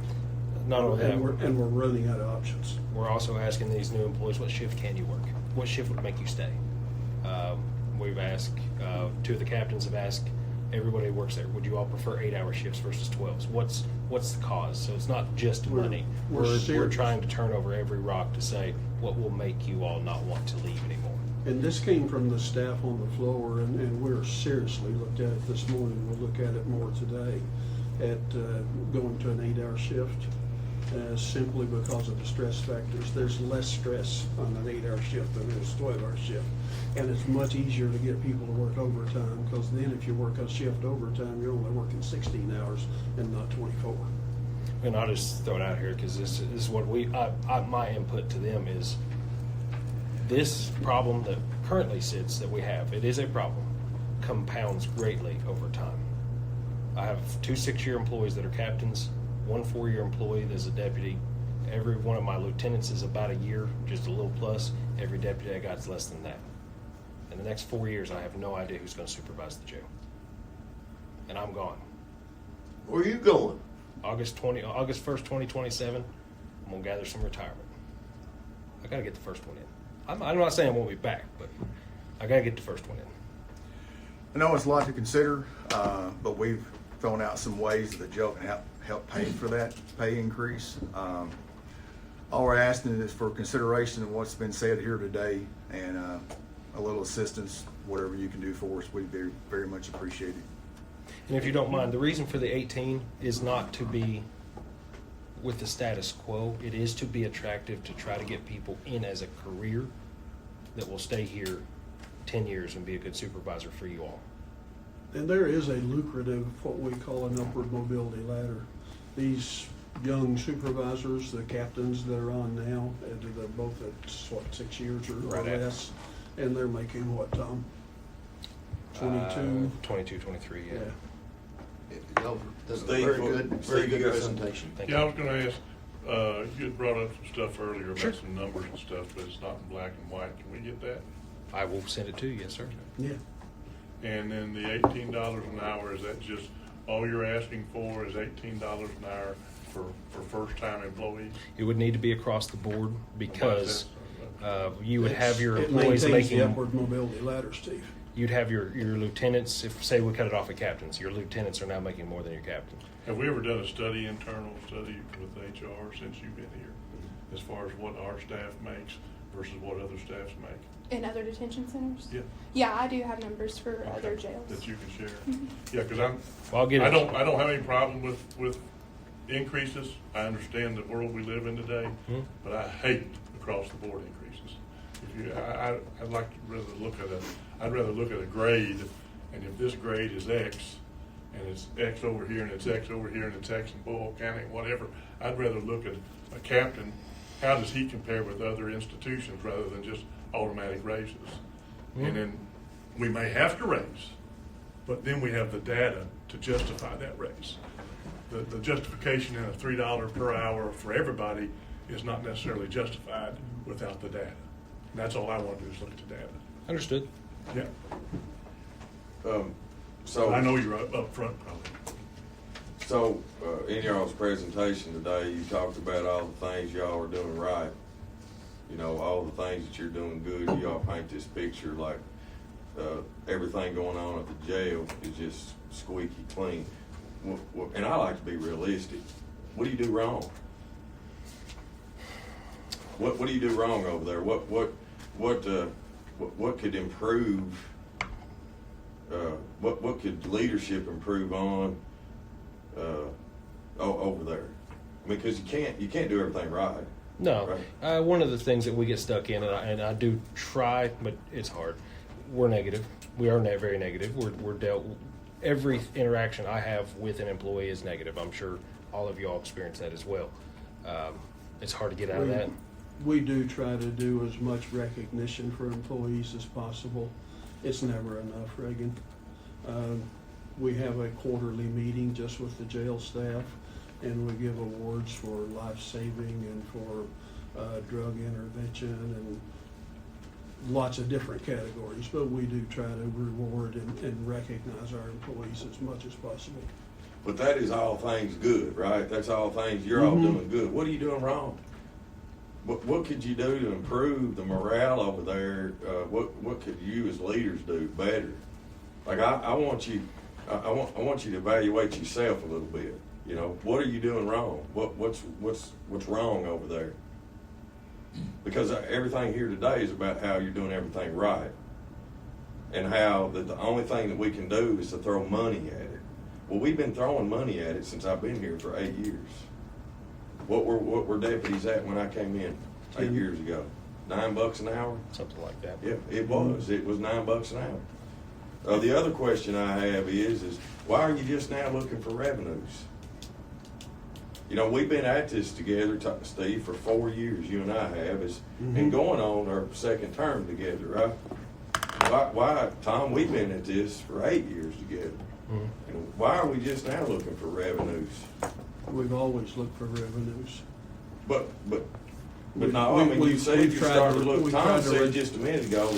Not only that, and we're running out of options. we're also asking these new employees, what shift can you work? What shift would make you stay? We've asked, two of the captains have asked everybody who works there, would you all prefer 8-hour shifts versus 12s? What's the cause? So it's not just money. We're trying to turn over every rock to say what will make you all not want to leave anymore. And this came from the staff on the floor, and we're seriously looked at it this morning. We'll look at it more today at going to an 8-hour shift, simply because of the stress factors. There's less stress on an 8-hour shift than there's a 12-hour shift. And it's much easier to get people to work overtime, because then if you work a shift overtime, you're only working 16 hours and not 24. And I'll just throw it out here because this is what my input to them is this problem that currently sits that we have, it is a problem, compounds greatly over time. I have 2 6-year employees that are captains, 1 4-year employee that's a deputy. Every one of my lieutenants is about a year, just a little plus. Every deputy I got is less than that. In the next 4 years, I have no idea who's going to supervise the jail. And I'm gone. Where are you going? August 1st, 2027, I'm going to gather some retirement. I got to get the first one in. I'm not saying I won't be back, but I got to get the first one in. I know it's a lot to consider, but we've thrown out some ways that the jail can help pay for that pay increase. All we're asking is for consideration of what's been said here today, and a little assistance, whatever you can do for us, we'd be very much appreciated. And if you don't mind, the reason for the 18 is not to be with the status quo. It is to be attractive, to try to get people in as a career that will stay here 10 years and be a good supervisor for you all. And there is a lucrative, what we call an upward mobility ladder. These young supervisors, the captains that are on now, they're both at 6 years or less, and they're making what, Tom? 22? 22, 23, yeah. Y'all did a Steve, very well, good Steve, you got presentation. Thank Yeah, I you. was gonna ask, you had brought up some stuff earlier about Sure. some numbers and stuff, but it's not in black and white. Can we get that? I will send it to you, yes, sir. Yeah. And then the $18 an hour, is that just, all you're asking for is $18 an hour for first-time employees? It would need to be across the board because you would have your It employees maintains the making, upward mobility ladder, Steve. you'd have your lieutenants, if say we cut it off at captains, your lieutenants are now making more than your captain. Have we ever done a internal study with HR since you've been here, as far as what our staff makes versus what other staffs make? In other detention centers? Yeah. Yeah, I do have numbers for other Okay. jails. That you can share? Mhm. Yeah, because Well, I'll get it. I don't have any problem with increases. I understand the world we live in today, but I hate across the board increases. If you, I'd like to I'd rather look at a grade, and if this grade is X, and it's X over here, and it's X over here, and it's X in Boyle County, whatever, I'd rather look at a captain. How does he compare with other institutions rather than just automatic raises? And then we may have to raise, but then we have the data to justify that raise. The justification in a $3 per hour for everybody is not necessarily justified without the data. And that's all I want to do is look at the data. Understood. Yeah. So I know you're up front probably. So, in y'all's presentation today, you talked about all the things y'all are doing right. You know, all the things that you're doing good. Y'all paint this picture like everything going on at the jail is just squeaky clean. And I like to be realistic. What do you do wrong? What do you do wrong over there? What could improve? What could leadership improve on over there? I mean, because you can't do everything right. No. Right? One of the things that we get stuck in, and I do try, but it's hard. We're negative. We are very negative. We're dealt. Every interaction I have with an employee is negative. I'm sure all of y'all experience that as well. It's hard to get out of that. We do try to do as much recognition for employees as possible. It's never enough, Reagan. We have a quarterly meeting just with the jail staff, and we give awards for life-saving and for drug intervention and lots of different categories, but we do try to reward and recognize our employees as much as possible. But that is all things good, right? That's all things you're all doing good. What are you doing wrong? What could you do to improve the morale over there? What could you as leaders do better? Like I want you to evaluate yourself a little bit. You know, what are you doing wrong? What's wrong over there? Because everything here today is about how you're doing everything right, and how that the only thing that we can do is to throw money at it. Well, we've been throwing money at it since I've been here for 8 years. What were deputies at when I came in 8 years ago? $9 an hour? Something like that. Yeah, it was. It was $9 an hour. The other question I have is why are you just now looking for revenues? You know, we've been at this together, Steve, for 4 years. You and I have, and going on our second term together, right? Why, Tom? We've been at this for 8 years together. And why are we just now looking for revenues? We've always looked for revenues. But no, I mean, you said you started to look. Tom said just a minute ago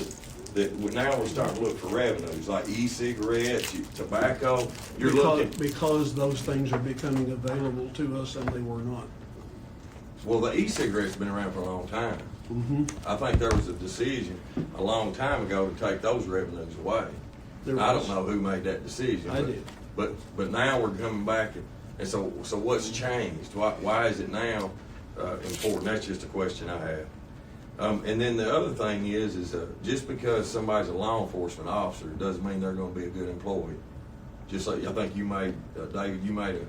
that now we're starting to look for revenues like e-cigarettes, tobacco. Because those things are becoming available to us, and they were not. Well, the e-cigarette's been around for a long time. I think there was a decision a long time ago to take those revenues away. I don't know who made that decision. I did. But now we're coming back, and so what's changed? Why is it now important? That's just a question I have. And then the other thing is just because somebody's a law enforcement officer doesn't mean they're going to be a good employee. Just like I think you made, David, you made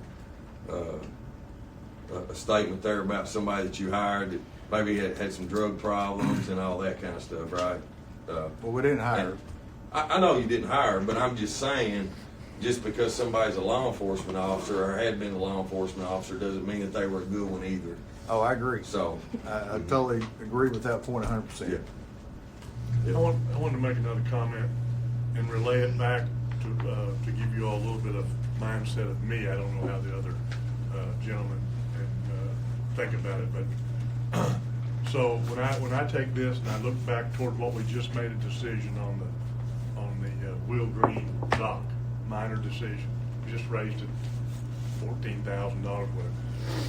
a statement there about somebody that you hired that maybe had some drug problems and all that kind of stuff, right? Well, we didn't hire. I know you didn't hire, but I'm just saying, just because somebody's a law enforcement officer or had been a law enforcement officer doesn't mean that they were a good one either. Oh, I agree. So I totally agree with that point 100%. I want to make another comment and relay it back to give you all a little bit of mindset of me. I don't know how the other gentlemen think about it, but so when I take this and I look back toward what we just made a decision on the Will Green dock, minor decision, we just raised it $14,000 whatever.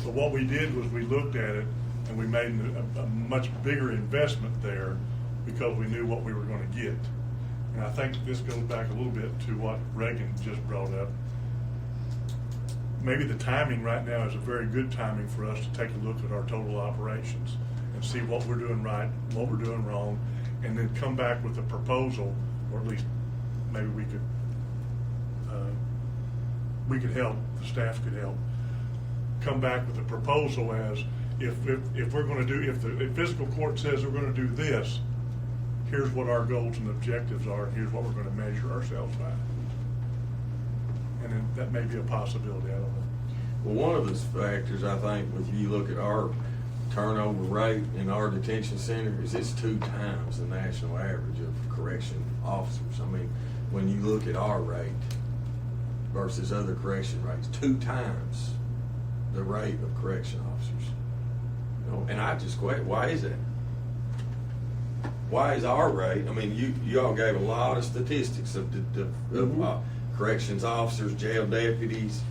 But what we did was we looked at it and we made a much bigger investment there because we knew what we were going to get. And I think this goes back a little bit to what Reagan just brought up. Maybe the timing right now is a very good timing for us to take a look at our total operations and see what we're doing right, what we're doing wrong, and then come back with a proposal, or at least maybe we could help, the staff could help, come back with a proposal as, if we're gonna do, if the fiscal court says we're gonna do this, here's what our goals and objectives are, and here's what we're gonna measure ourselves by. And then that may be a possibility, I don't know. Well, one of the factors, I think, if you look at our turnover rate in our detention center, is it's 2 times the national average of correction officers. I mean, when you look at our rate versus other correction rates, 2 times the rate of correction officers. You know, and I just question, why is that? Why is our rate? I mean, you all gave a lot of statistics of corrections officers, jail deputies.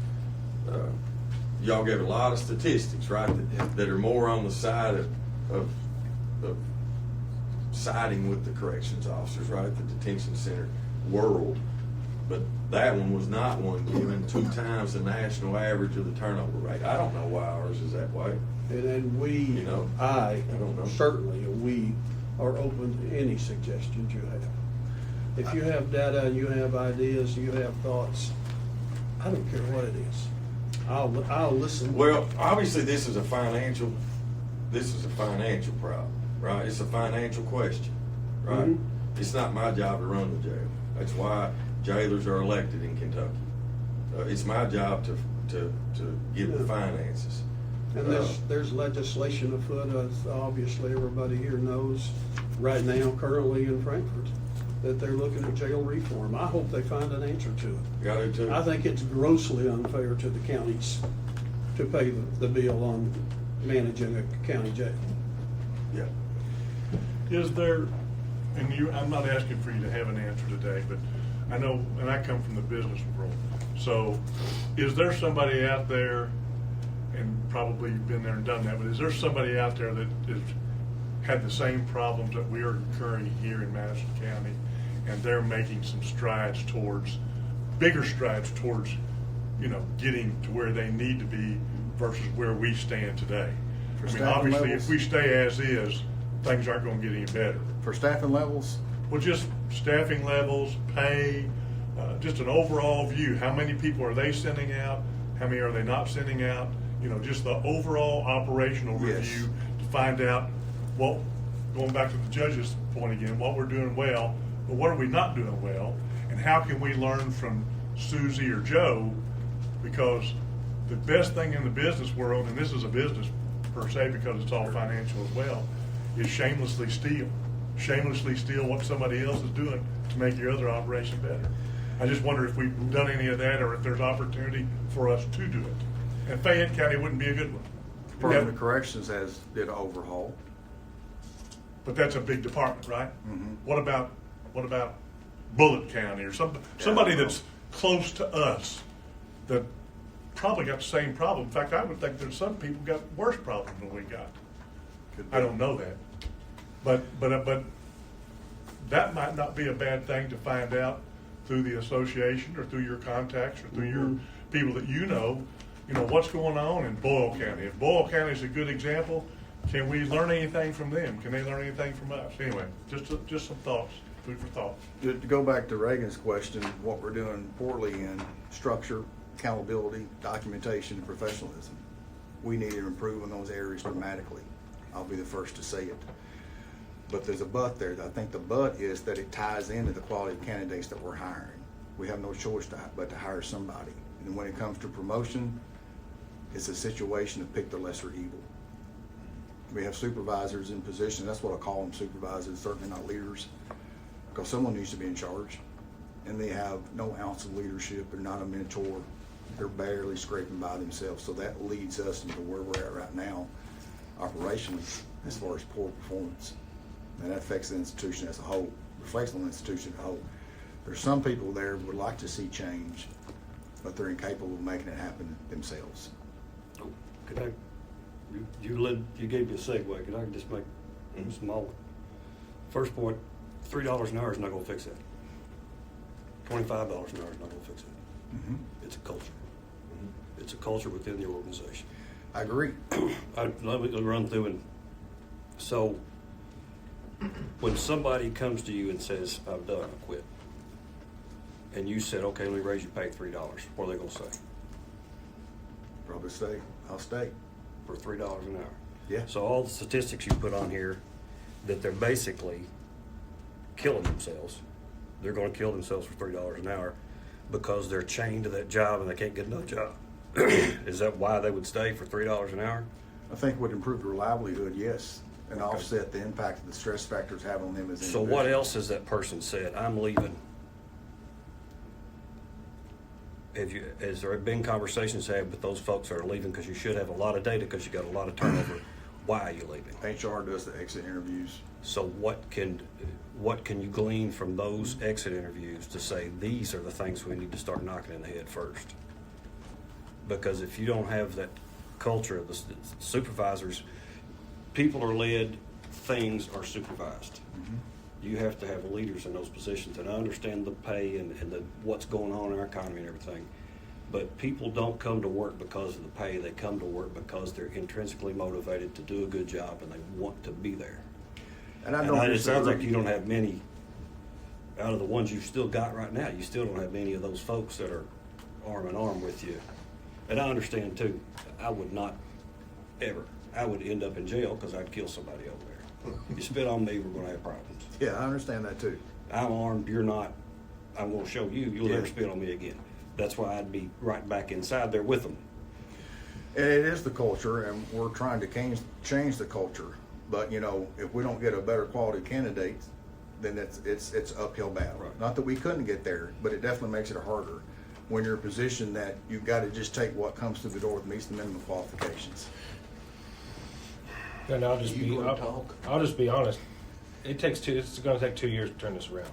Y'all gave a lot of statistics, right, that are more on the side of siding with the corrections officers, right, the detention center world. But that one was not one given 2 times the national average of the turnover rate. I don't know why ours is that way. And we, You know, I don't know. certainly, we are open to any suggestions you have. If you have data, you have ideas, you have thoughts, I don't care what it is. I'll listen. Well, obviously, this is a financial problem, right? It's a financial question, right? Mhm. It's not my job to run the jail. That's why jailers are elected in Kentucky. It's my job to get the finances. And there's legislation afoot, as obviously everybody here knows, right now, currently in Frankfurt, that they're looking at jail reform. I hope they find an answer to it. Got to too. I think it's grossly unfair to the counties to pay the bill on managing a county jail. Yeah. Is there, and I'm not asking for you to have an answer today, but I know, and I come from the business world, so is there somebody out there, and probably you've been there and done that, but is there somebody out there that has had the same problems that we are incurring here in Madison County, and they're making some bigger strides towards, getting to where they need to be versus where we stand today? I mean, obviously, if we stay as is, things aren't going to get any better. For staffing levels, Well, just staffing levels, pay, just an overall view. How many people are they sending out? How many are they not sending out? Just the overall operational Yes. review to find out what, going back to the judge's point again, what we're doing well, but what are we not doing well? And how can we learn from Susie or Joe? Because the best thing in the business world, and this is a business per se because it's all financial as well, is shamelessly steal. Shamelessly steal what somebody else is doing to make your other operation better. I just wonder if we've done any of that, or if there's opportunity for us to do it. And Fayette County wouldn't be a good one. Department of Corrections did an overhaul. But that's a big department, right? Mhm. What about Bullitt County or somebody that's close to us that probably got the same problem? In fact, I would think there's some people got worse problems than we got. Could be. I don't know that, but that might not be a bad thing to find out through the association or through your contacts or through your people that what's going on in Boyle County. If Boyle County is a good example, can we learn anything from them? Can they learn anything from us? Anyway, just some thoughts, food for thought. To go back to Reagan's question, what we're doing poorly in structure, accountability, documentation, and professionalism. We need to improve in those areas dramatically. I'll be the first to say it. But there's a but there. I think the but is that it ties into the quality of candidates that we're hiring. We have no choice but to hire somebody. And when it comes to promotion, it's a situation of pick the lesser evil. We have supervisors in position. That's what I call them, supervisors, certainly not leaders, because someone needs to be in charge. And they have no ounce of leadership. They're not a mentor. They're barely scraping by themselves. So that leads us into where we're at right now, operationally, as far as poor performance. And that affects the institution as a whole, reflects on the institution as a whole. There's some people there who would like to see change, but they're incapable of making it happen themselves. Could I, you gave me a segue, could I just make a small, first point, $3 an hour is not gonna fix that. $25 an hour is not gonna fix it. Mm-hmm. It's a culture. It's a culture within the organization. I agree. Let me run through and, so, when somebody comes to you and says, I'm done, I quit, and you said, okay, let me raise your pay $3, what are they gonna say? Probably stay. I'll stay. for $3 an hour. Yeah. So all the statistics you put on here, that they're basically killing themselves. They're gonna kill themselves for $3 an hour because they're chained to that job and they can't get another job. Is that why they would stay for $3 an hour? I think would improve their livelihood, yes, and offset the impact that the stress factors have on them as So individuals. what else has that person said? I'm leaving. Has there been conversations had with those folks that are leaving because you should have a lot of data because you got a lot of turnover? Why are you leaving? HR does the exit interviews. So what can you glean from those exit interviews to say these are the things we need to start knocking in the head first? Because if you don't have that culture of the supervisors, people are led, things are supervised. You have to have leaders in those positions and understand the pay and what's going on in our economy and everything. But people don't come to work because of the pay. They come to work because they're intrinsically motivated to do a good job and they want to be there. And I And don't it sounds like disagree. you don't have many, out of the ones you've still got right now, you still don't have many of those folks that are arm in arm with you. And I understand too, I would not ever, I would end up in jail because I'd kill somebody over there. You spit on me, we're gonna have problems. Yeah, I understand that too. I'm armed, you're not, I'm gonna show you, you'll Yeah. never spit on me again. That's why I'd be right back inside there with them. And it is the culture, and we're trying to change the culture. But you know, if we don't get a better quality candidate, then it's uphill battle. Right. Not that we couldn't get there, but it definitely makes it harder when you're in a position that you've got to just take what comes through the door that meets the minimum qualifications. And I'll just You be, gonna talk? I'll just be honest. It's gonna take 2 years to turn this around.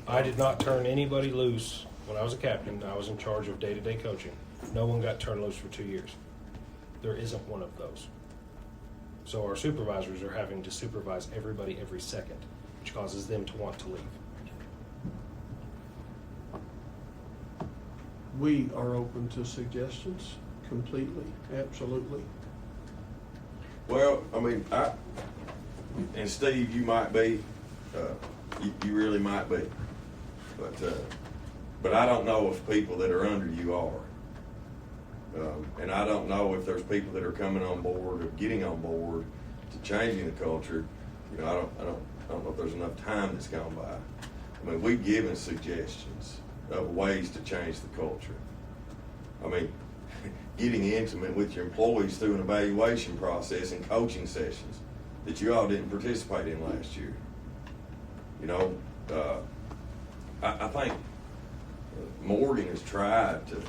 I did not turn anybody loose when I was a captain. I was in charge of day-to-day coaching. No one got turned loose for 2 years. There isn't one of those. So our supervisors are having to supervise everybody every second, which causes them to want to leave. We are open to suggestions completely, absolutely. Well, I mean, and Steve, you might be, you really might be, but I don't know if people that are under you are. And I don't know if there's people that are coming on board or getting on board to changing the culture. You know, I don't know if there's enough time that's gone by. I mean, we've given suggestions of ways to change the culture. I mean, getting intimate with your employees through an evaluation process and coaching sessions that you all didn't participate in last year. You know, I think Morgan has tried to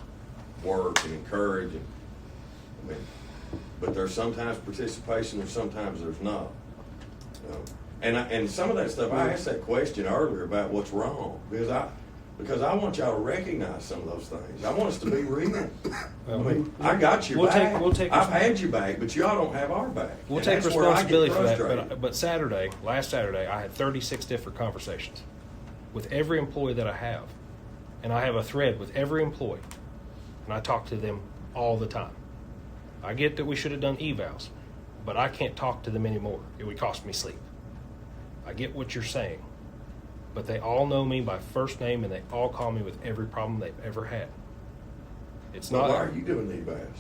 work and encourage, and I mean, but there's sometimes participation, or sometimes there's not. And some of that stuff, I asked that question earlier about what's wrong because I want y'all to recognize some of those things. I want us to be real. I mean, I got your back. I've had your back, but y'all don't have our back. We'll And take that's where I get responsibility for that. frustrated. But last Saturday, I had 36 different conversations with every employee that I have. And I have a thread with every employee. And I talk to them all the time. I get that we should have done evals, but I can't talk to them anymore. It would cost me sleep. I get what you're saying. But they all know me by first name, and they all call me with every problem they've ever had. It's So not. why are you doing the evals?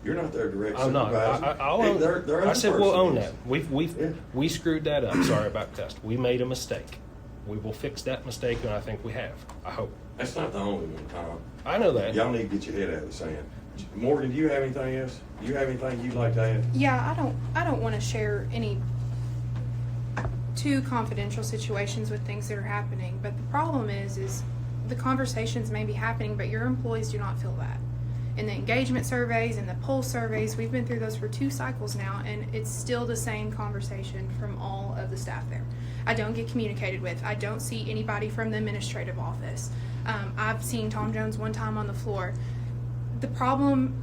You're not their direct I'm not. supervisor. I'll Hey, own, their I other said we'll person own is. that. Yeah. We screwed that up. Sorry about Cust. We made a mistake. We will fix that mistake, and I think we have. I hope. That's not the only one, Tom. I know that. Y'all need to get your head out of the sand. Morgan, do you have anything else? Do you have anything you'd like to add? Yeah, I don't want to share any too confidential situations with things that are happening. But the problem is the conversations may be happening, but your employees do not feel that. In the engagement surveys and the pulse surveys, we've been through those for 2 cycles now, and it's still the same conversation from all of the staff there. I don't get communicated with. I don't see anybody from the administrative office. I've seen Tom Jones one time on the floor. The problem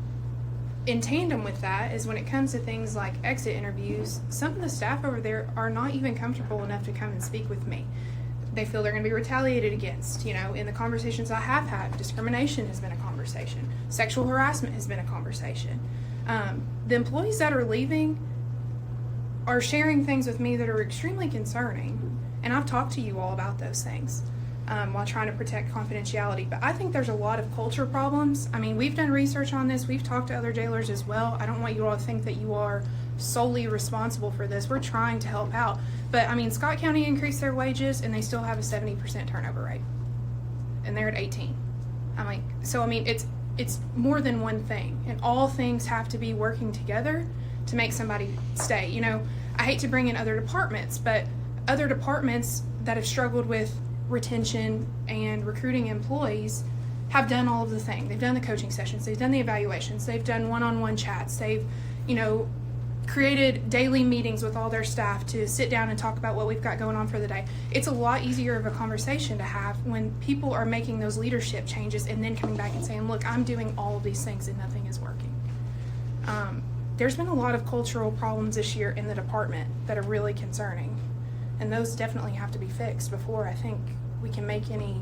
in tandem with that is when it comes to things like exit interviews, some of the staff over there are not even comfortable enough to come and speak with me. They feel they're going to be retaliated against. You know, in the conversations I have had, discrimination has been a conversation. Sexual harassment has been a conversation. The employees that are leaving are sharing things with me that are extremely concerning, and I've talked to you all about those things. while trying to protect confidentiality. But I think there's a lot of culture problems. I mean, we've done research on this. We've talked to other jailers as well. I don't want you all to think that you are solely responsible for this. We're trying to help out. But, I mean, Scott County increased their wages, and they still have a 70% turnover rate. And they're at 18. I'm like, so, I mean, it's more than one thing. And all things have to be working together to make somebody stay. You know, I hate to bring in other departments, but other departments that have struggled with retention and recruiting employees have done all of the things. They've done the coaching sessions, they've done the evaluations, they've done one-on-one chats, they've, you know, created daily meetings with all their staff to sit down and talk about what we've got going on for the day. It's a lot easier of a conversation to have when people are making those leadership changes and then coming back and saying, look, I'm doing all of these things and nothing is working. There's been a lot of cultural problems this year in the department that are really concerning. And those definitely have to be fixed before I think we can make any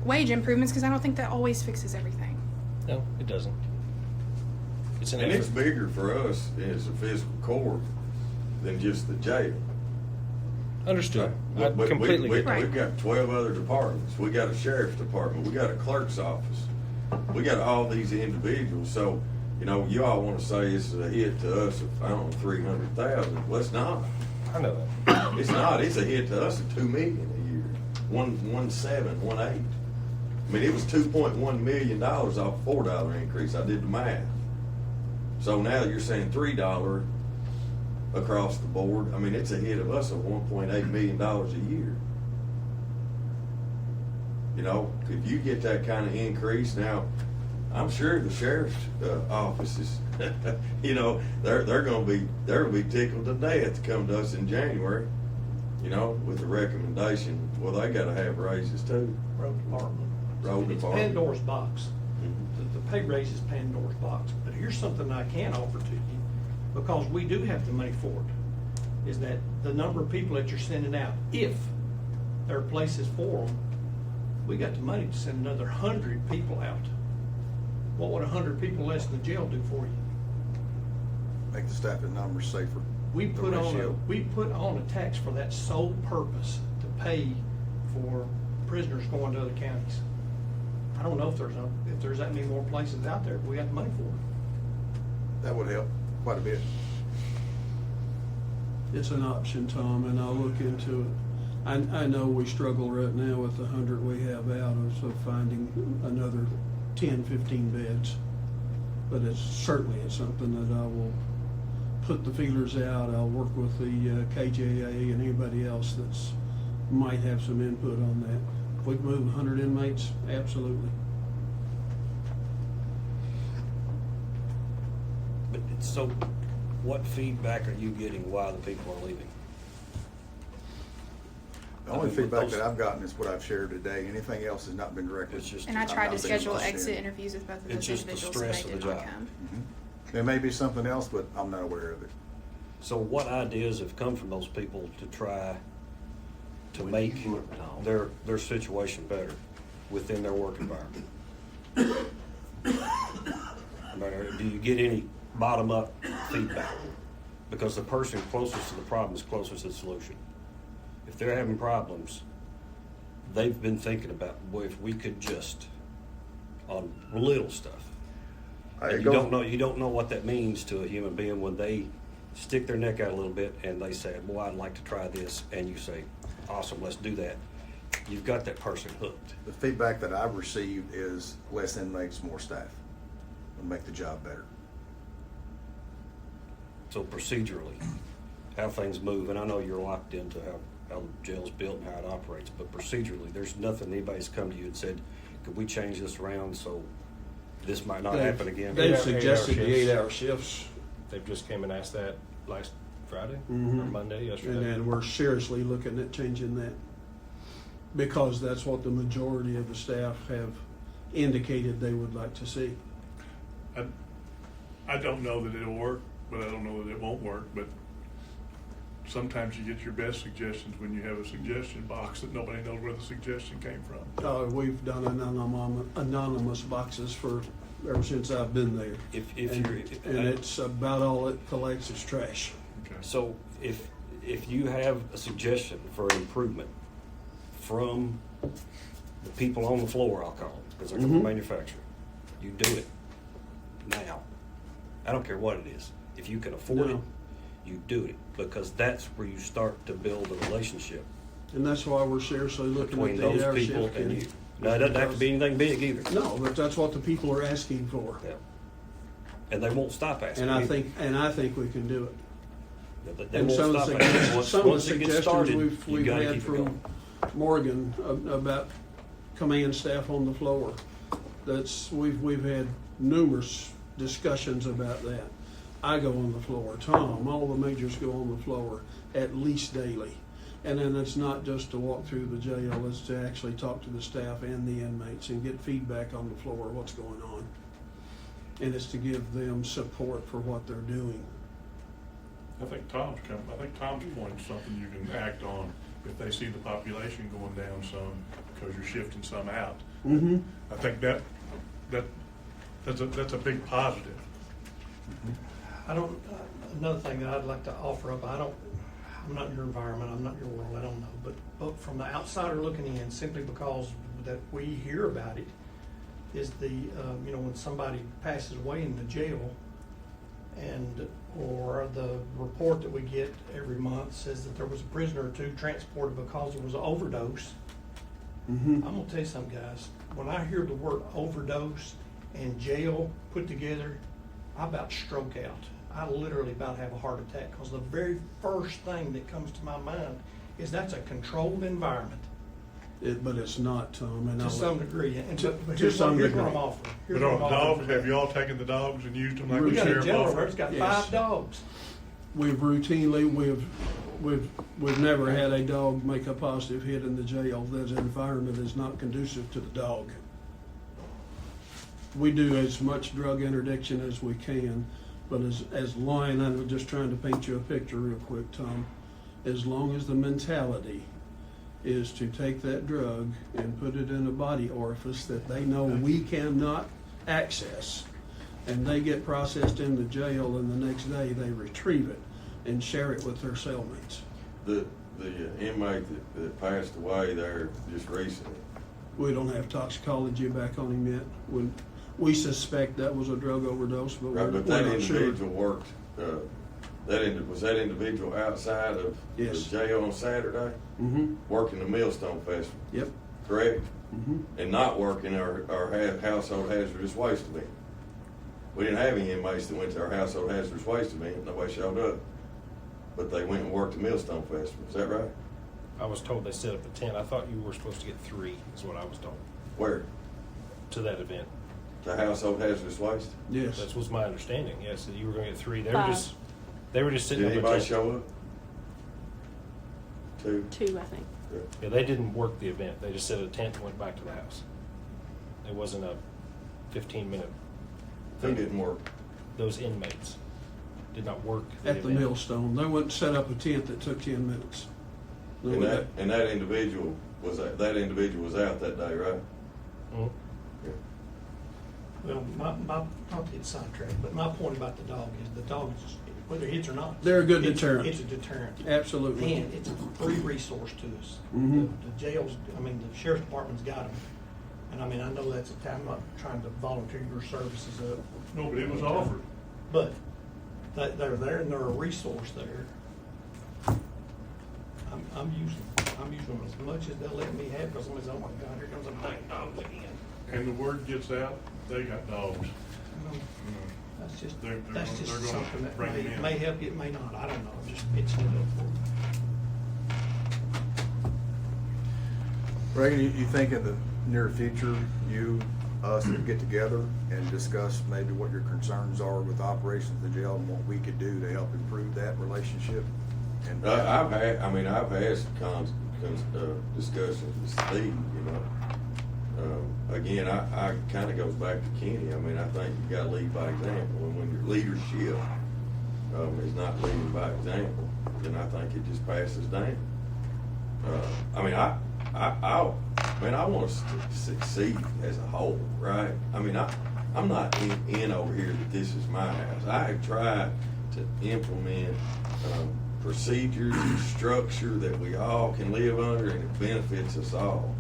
wage improvements, because I don't think that always fixes everything. No, it doesn't. It's an And it's effort. bigger for us as a fiscal court than just the jail. Understood. I But completely get that. we've got 12 other departments. We got a sheriff's department. We got a clerk's office. We got all these individuals. So, you know, you all want to say it's a hit to us of, I don't know, 300,000. Well, it's not. I know that. It's not. It's a hit to us of $2 million a year. 1.8. I mean, it was $2.1 million off $4 increase. I did the math. So now you're saying $3 across the board. I mean, it's a hit of us of $1.8 million a year. You know, if you get that kind of increase now, I'm sure the sheriff's offices, you know, they're going to be tickled to death to come to us in January. You know, with the recommendation, well, they got to have raises too. Road department. Road It's department. Pandora's box. Mhm. The pay raise is Pandora's box. But here's something I can offer to you, because we do have the money for it, is that the number of people that you're sending out, if there are places for them, we got the money to send another 100 people out. What would 100 people less in the jail do for you? Make the staffing numbers safer. We The put ratio. on a tax for that sole purpose, to pay for prisoners going to other counties. I don't know if there's that many more places out there, but we got the money for it. That would help quite a bit. It's an option, Tom, and I'll look into it. I know we struggle right now with the 100 we have out of, so finding another 10, 15 beds. But it's something that I will put the feelers out. I'll work with the KJA and anybody else that's might have some input on that. If we can move 100 inmates, absolutely. But so, what feedback are you getting why the people are leaving? The only I mean, with feedback those- that I've gotten is what I've shared today. Anything else has not been directed. It's just- And I I've tried not to been schedule interested exit in. interviews with both of It's those just the individuals, stress and they of did the not job. come. There may be something else, but I'm not aware of it. So what ideas have come from those people to try to make their situation better within their work environment? I mean, do you get any bottom-up feedback? Because the person closest to the problem is closest to the solution. If they're having problems, they've been thinking about, boy, if we could just, on little stuff. And you don't know what that means to a human being when they stick their neck out a little bit and they say, boy, I'd like to try this, and you say, awesome, let's do that. You've got that person hooked. The feedback that I've received is less inmates, more staff. Will make the job better. So procedurally, how things move, and I know you're locked into how the jail's built and how it operates, but procedurally, there's nothing anybody's come to you and said, could we change this around so this might not happen again? They've 8-hour suggested the shifts. 8-hour shifts. They've just came and asked that last Friday or Mhm. Monday, yesterday. And then we're seriously looking at changing that, because that's what the majority of the staff have indicated they would like to see. I don't know that it'll work, but I don't know that it won't work, but sometimes you get your best suggestions when you have a suggestion box that nobody knows where the suggestion came from. We've done anonymous boxes ever since I've been there. And it's about all it collects is trash. Okay. So if you have a suggestion for improvement from The people on the floor, I'll call them, because they're Mhm. the manufacturer. You do it now. I don't care what it is. If you can afford it, No. you do it, because that's where you start to build a relationship And that's why we're seriously looking between at the those 8-hour people shift. and you. Now, it doesn't have to be anything big either. No, but that's what the people are asking for. Yeah. And they won't stop asking. And I either. think we can do it. They And won't some of stop the asking. Once some of the it gets suggestions started, we've you gotta had keep it from going. Morgan about command staff on the floor. We've had numerous discussions about that. I go on the floor, Tom, all the majors go on the floor at least daily. And then it's not just to walk through the jail, it's to actually talk to the staff and the inmates and get feedback on the floor, what's going on. And it's to give them support for what they're doing. I think Tom's pointing something you can act on if they see the population going down some because you're shifting some out. Mm-hmm. I think that's a big positive. Another thing that I'd like to offer up, I'm not in your environment, I'm not in your world, I don't know, but from the outsider looking in, simply because that we hear about it, is when somebody passes away in the jail, or the report that we get every month says that there was a prisoner or two transported because there was an overdose. Mm-hmm. I'm gonna tell you something, guys, when I hear the word overdose and jail put together, I about stroke out. I literally about have a heart attack, because the very first thing that comes to my mind is that's a controlled environment. But it's not, Tom. And To some degree, but to here's some what degree. I'm offering. Here's But what on I'm offering dogs, for have that. you all taken the dogs and used them like We We the got a sheriff jail offered? that's got Yes. 5 dogs. We've routinely, we've never had a dog make a positive hit in the jail. That environment is not conducive to the dog. We do as much drug interdiction as we can, but as long, and I'm just trying to paint you a picture real quick, Tom, as long as the mentality is to take that drug and put it in a body orifice that they know we cannot access, and they get processed in the jail, and the next day they retrieve it and share it with their cellmates. The inmate that passed away there just recently, We don't have toxicology back on him yet. We suspect that was a drug overdose, but right, we're but that not sure. individual worked, was that individual outside of the Yes. jail on Saturday? Mm-hmm. Working the Millstone Festival, Yep. correct? Mm-hmm. And not working our household hazardous waste event. We didn't have any inmates that went to our household hazardous waste event, nobody showed up. But they went and worked the Millstone Festival, is that right? I was told they set up a tent. I thought you were supposed to get 3, is what I was told, Where? to that event. The household hazardous waste? Yes. That was my understanding, yes, that you were gonna get 3. They 5. were just sitting Did up anybody until. show up? 2? 2, I think. Good. Yeah, they didn't work the event. They just set a tent and went back to the house. It wasn't a 15-minute. Who didn't work? Those inmates did not work At the event. Millstone. They wouldn't set up a tent that took 10 minutes. No, And that individual was out that day, right? Mhm. Yeah. Well, not to get sidetracked, but my point about the dog is the dog is, whether it hits or not. They're a good it's- deterrent. It's a deterrent. Absolutely. And it's a free resource to us. Mhm. The jails, the sheriff's department's got them. And I know that's I'm not trying to volunteer your services up. No, but it was offered. But they're there and they're a resource there. I'm using them as much as they'll let me have, because somebody's, oh my God, here comes a dang dogs again. And the word gets out, they got dogs. That's just They're gonna something that bring them in. may help you, it may not, I don't know, it's a little for Reagan, you think in the near future, us would get together and discuss maybe what your concerns are with operations of the jail and what we could do to help improve that relationship? And I've had some discussions with Steve, again, I kind of goes back to Kenny. I think you got to lead by example, and when your leadership is not leading by example, then I think it just passes down. I want us to succeed as a whole, right? I'm not in over here that this is my house. I have tried to implement procedures and structure that we all can live under, and it benefits us all.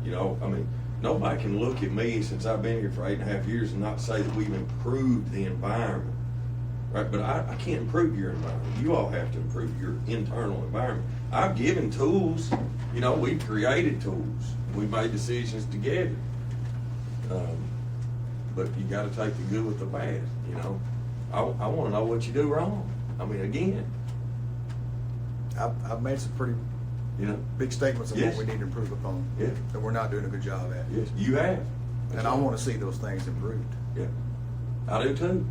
You know, I mean, nobody can look at me since I've been here for 8.5 years and not say that we've improved the environment, right? But I can't improve your environment. You all have to improve your internal environment. I've given tools. You know, we've created tools. We've made decisions together. But you got to take the good with the bad. You know, I want to know what you do wrong. I mean, again, I've made some pretty, you know, big statements of Yes. what we need to improve upon. Yeah. That we're not doing a good job at. yes, you have. And I want to see those things improved. Yeah, I do too.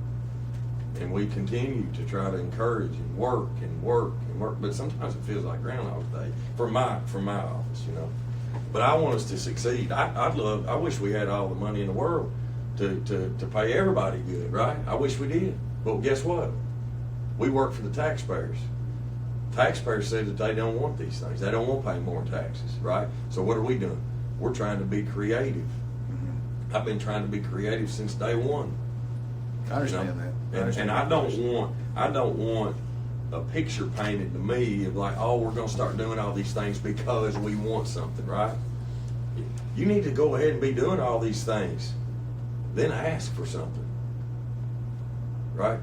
And we continue to try to encourage and work and work and work, but sometimes it feels like Groundhog Day for my office, you know. But I want us to succeed. I wish we had all the money in the world to pay everybody good, right? I wish we did. But guess what? We work for the taxpayers. Taxpayers say that they don't want these things. They don't want to pay more taxes, right? So what are we doing? We're trying to be creative. I've been trying to be creative since day one. I understand You know? that. And I don't want a picture painted to me of like, oh, we're going to start doing all these things because we want something, right? You need to go ahead and be doing all these things, then ask for something, right?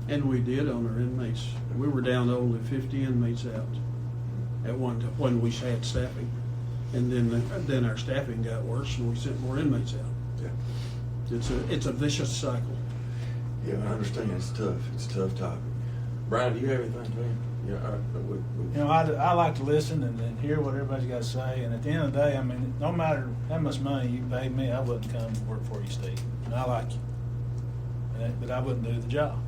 And we did on our inmates. We were down to only 50 inmates out at one time when we had staffing. And then our staffing got worse and we sent more inmates out. Yeah. It's a vicious cycle. Yeah, I understand. It's tough. It's a tough topic. Brian, do you have anything, man? Yeah, You know, I like to listen and hear what everybody's got to say. And at the end of the day, I mean, no matter how much money you pay me, I wouldn't come work for you, Steve. And I like you. But I wouldn't do the job.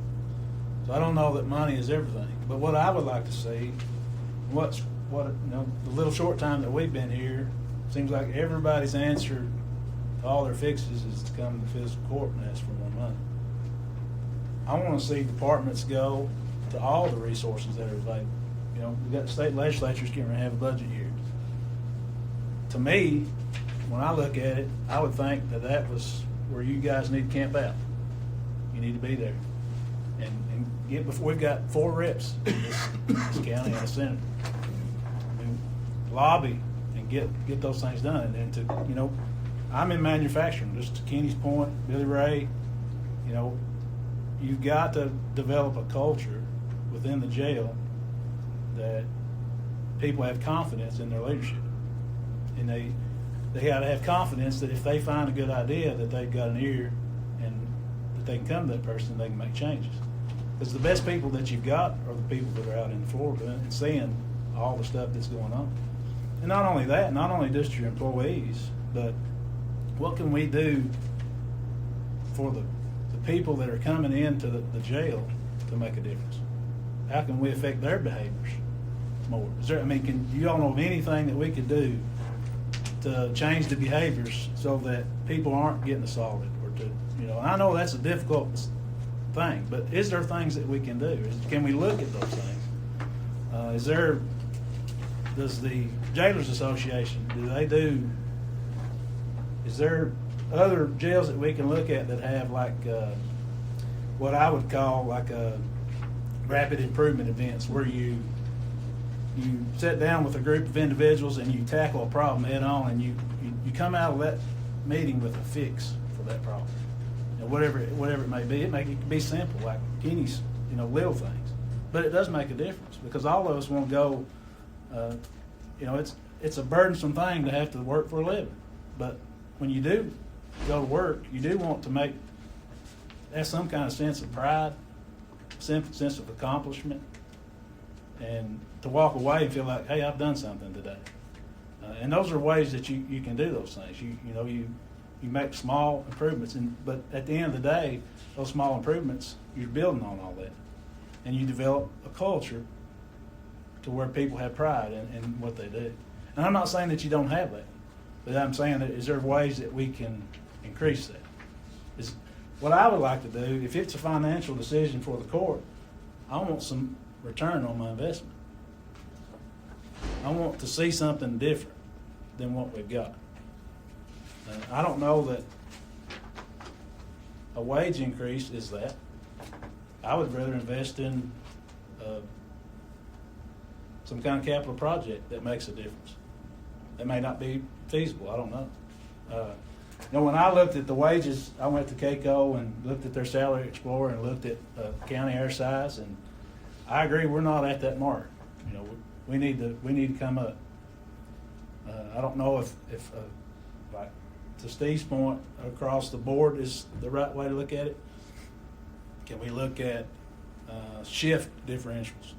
So I don't know that money is everything. But what I would like to see, the little short time that we've been here, seems like everybody's answer to all their fixes is to come to fiscal court and ask for more money. I want to see departments go to all the resources that are available. You know, we've got the state legislatures getting ready to have a budget year. To me, when I look at it, I would think that was where you guys need to camp out. You need to be there. And get before we've got 4 reps in this county and a senator. I mean, lobby and get those things done. And to, you know, I'm in manufacturing, just to Kenny's point, Billy Ray, you know, you've got to develop a culture within the jail that people have confidence in their leadership. And they got to have confidence that if they find a good idea that they've got an ear and that they can come to that person and they can make changes. Because the best people that you've got are the people that are out in the floor and seeing all the stuff that's going on. And not only that, not only just your employees, but what can we do for the people that are coming into the jail to make a difference? How can we affect their behaviors more? Can you all know of anything that we could do to change the behaviors so that people aren't getting assaulted or to, you know? And I know that's a difficult thing, but is there things that we can do? Can we look at those things? Does the Jailers Association, is there other jails that we can look at that have like what I would call like a rapid improvement events where you sit down with a group of individuals and you tackle a problem head on and you come out of that meeting with a fix for that problem. You know, whatever it may be. It can be simple, like Kenny's, you know, little things. But it does make a difference because all of us want to go, you know, it's a burdensome thing to have to work for a living. But when you do go to work, you do want to have some kind of sense of pride, sense of accomplishment, and to walk away and feel like, hey, I've done something today. And those are ways that you can do those things. You make small improvements, but at the end of the day, those small improvements, you're building on all that. And you develop a culture to where people have pride in what they do. And I'm not saying that you don't have that, but I'm saying that is there ways that we can increase that? What I would like to do, if it's a financial decision for the court, I want some return on my investment. I want to see something different than what we've got. I don't know that a wage increase is that. I would rather invest in some kind of capital project that makes a difference. It may not be feasible, I don't know. You know, when I looked at the wages, I went to KCO and looked at their salary explorer and looked at county our size, and I agree, we're not at that mark. You know, we need to come up. I don't know if like to Steve's point, across the board is the right way to look at it. Can we look at shift differentials?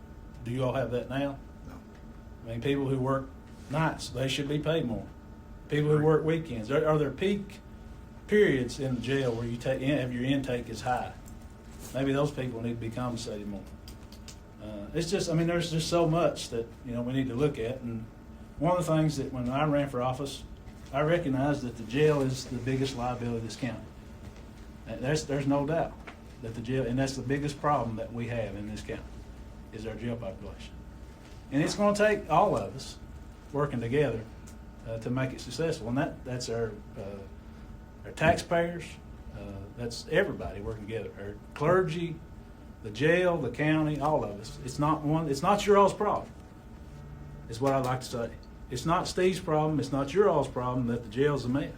Do you all have that now? No. I mean, people who work nights, they should be paid more. People who work weekends, are there peak periods in the jail where you have your intake is high? Maybe those people need to be compensated more. It's just, I mean, there's just so much that, you know, we need to look at. And one of the things that when I ran for office, I recognized that the jail is the biggest liability of this county. There's no doubt that the jail, and that's the biggest problem that we have in this county, is our jail population. And it's going to take all of us working together to make it successful. And that's our taxpayers, that's everybody working together, our clergy, the jail, the county, all of us. It's not your all's problem, is what I'd like to say. It's not Steve's problem, it's not your all's problem that the jail's a mess.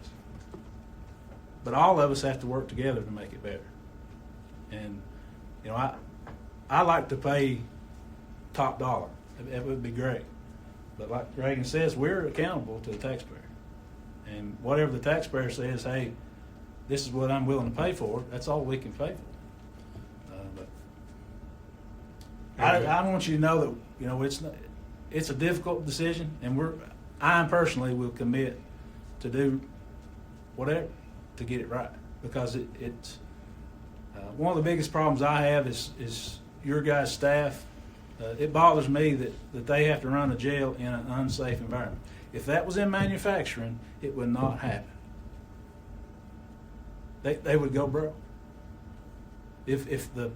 But all of us have to work together to make it better. And, you know, I like to pay top dollar. It would be great. But like Reagan says, we're accountable to the taxpayer. And whatever the taxpayer says, hey, this is what I'm willing to pay for, that's all we can pay for. But I want you to know that, you know, it's a difficult decision, and I personally will commit to do whatever to get it right, because it's one of the biggest problems I have is your guys' staff. It bothers me that they have to run a jail in an unsafe environment. If that was in manufacturing, it would not happen. They would go broke. If the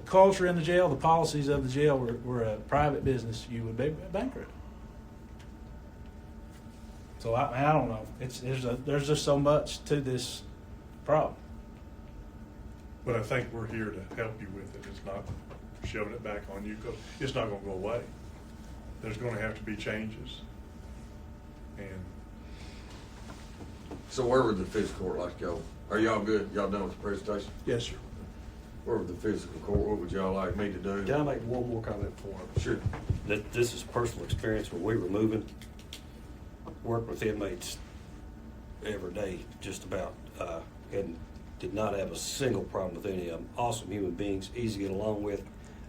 culture in the jail, the policies of the jail were a private business, you would be bankrupt. So I don't know. There's just so much to this problem. But I think we're here to help you with it. It's not shoving it back on you, because it's not going to go away. There's going to have to be changes. And So where would the fiscal court like to go? Are y'all good? Y'all done with the presentation? Yes, sir. Where would the fiscal court, what would y'all like me to do? Can I make one more comment for him? Sure. That this is personal experience when we were moving, worked with inmates every day, just about, and did not have a single problem with any of them. Awesome human beings, easy to get along with.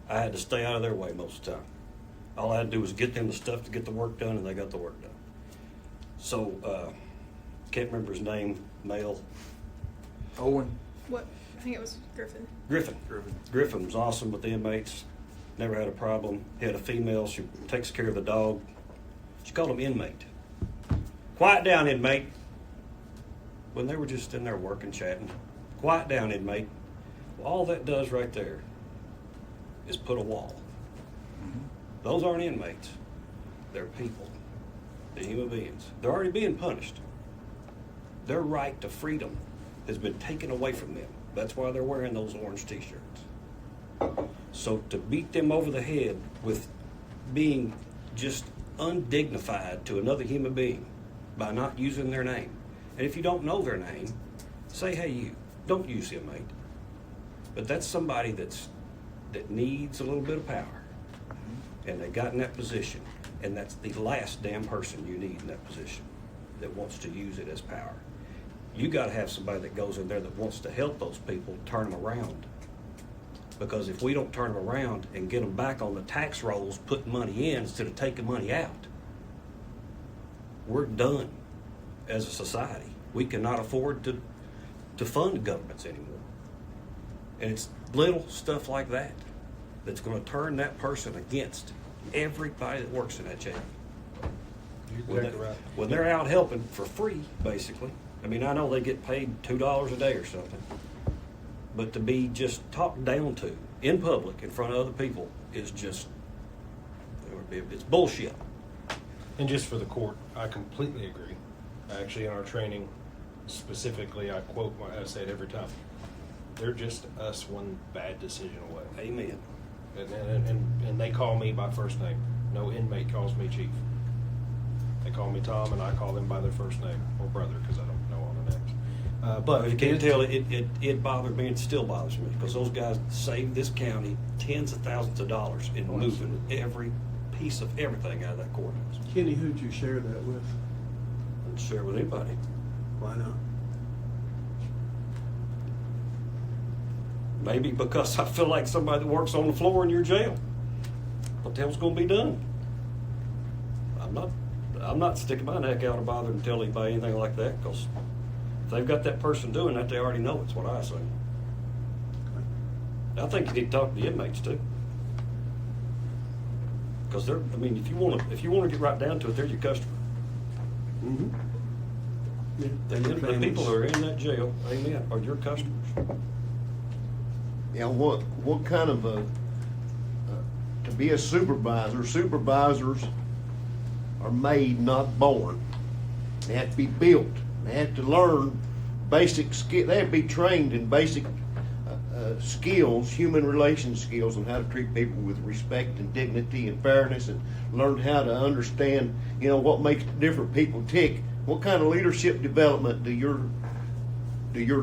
I had to stay out of their way most of the time. All I had to do was get them the stuff to get the work done, and they got the work done. So, can't remember his name, male. Owen. What? I think it was Griffin. Griffin was awesome with the inmates. Never had a problem. He had a female. She takes care of the dog. She called him inmate. Quiet down, inmate. When they were just in there working, chatting. Quiet down, inmate. Well, all that does right there is put a wall. Those aren't inmates. They're people. They're human beings. They're already being punished. Their right to freedom has been taken away from them. That's why they're wearing those orange t-shirts. So to beat them over the head with being just undignified to another human being by not using their name. And if you don't know their name, say, hey, you. Don't use inmate. But that's somebody that needs a little bit of power. And they got in that position. And that's the last damn person you need in that position that wants to use it as power. You got to have somebody that goes in there that wants to help those people turn them around. Because if we don't turn them around and get them back on the tax rolls, putting money in instead of taking money out, we're done as a society. We cannot afford to fund governments anymore. And it's little stuff like that that's going to turn that person against everybody that works in that jail. When they're out helping for free, basically. I mean, I know they get paid $2 a day or something, but to be just talked down to in public in front of other people is just, it's bullshit. And just for the court, I completely agree. Actually, in our training, specifically, I quote, I say it every time. They're just us one bad decision away. Amen. And they call me by first name. No inmate calls me chief. They call me Tom, and I call them by their first name or brother because I don't know all the names. But But if you can't tell, it bothered me, it still bothers me, because those guys saved this county tens of thousands of dollars in moving every piece of everything out of that courthouse. Kenny, who'd you share that with? I'd share with anybody. Why not? Maybe because I feel like somebody that works on the floor in your jail. What the hell's going to be done? I'm not sticking my neck out or bothering to tell anybody anything like that, because if they've got that person doing that, they already know it's what I say. I think you need to talk to the inmates too, because they're. I mean, if you want to get right down to it, they're your customer. Mm-hmm. Yeah. The people who are in that jail, amen, are your customers. Yeah, what kind of to be a supervisor, supervisors are made, not born. They have to be built. They have to learn basic skill. They have to be trained in basic skills, human relations skills, on how to treat people with respect and dignity and fairness, and learn how to understand, what makes different people tick. What kind of leadership development do your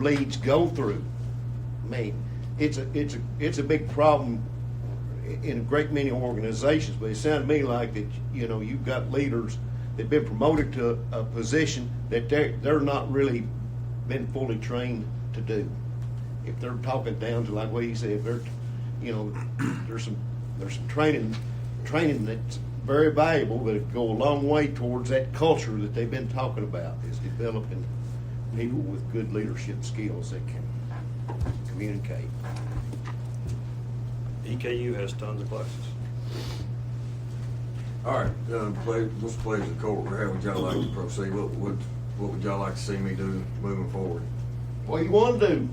leads go through? I mean, it's a big problem in a great many organizations, but it sounded to me like that, you've got leaders that've been promoted to a position that they're not really been fully trained to do. If they're talking down to, like what you said, there's some training that's very valuable, but it go a long way towards that culture that they've been talking about, is developing people with good leadership skills that can communicate. EKU has tons of classes. All right, what's the pleasure of the court? How would y'all like to proceed? What would y'all like to see me do moving forward? What you want to do?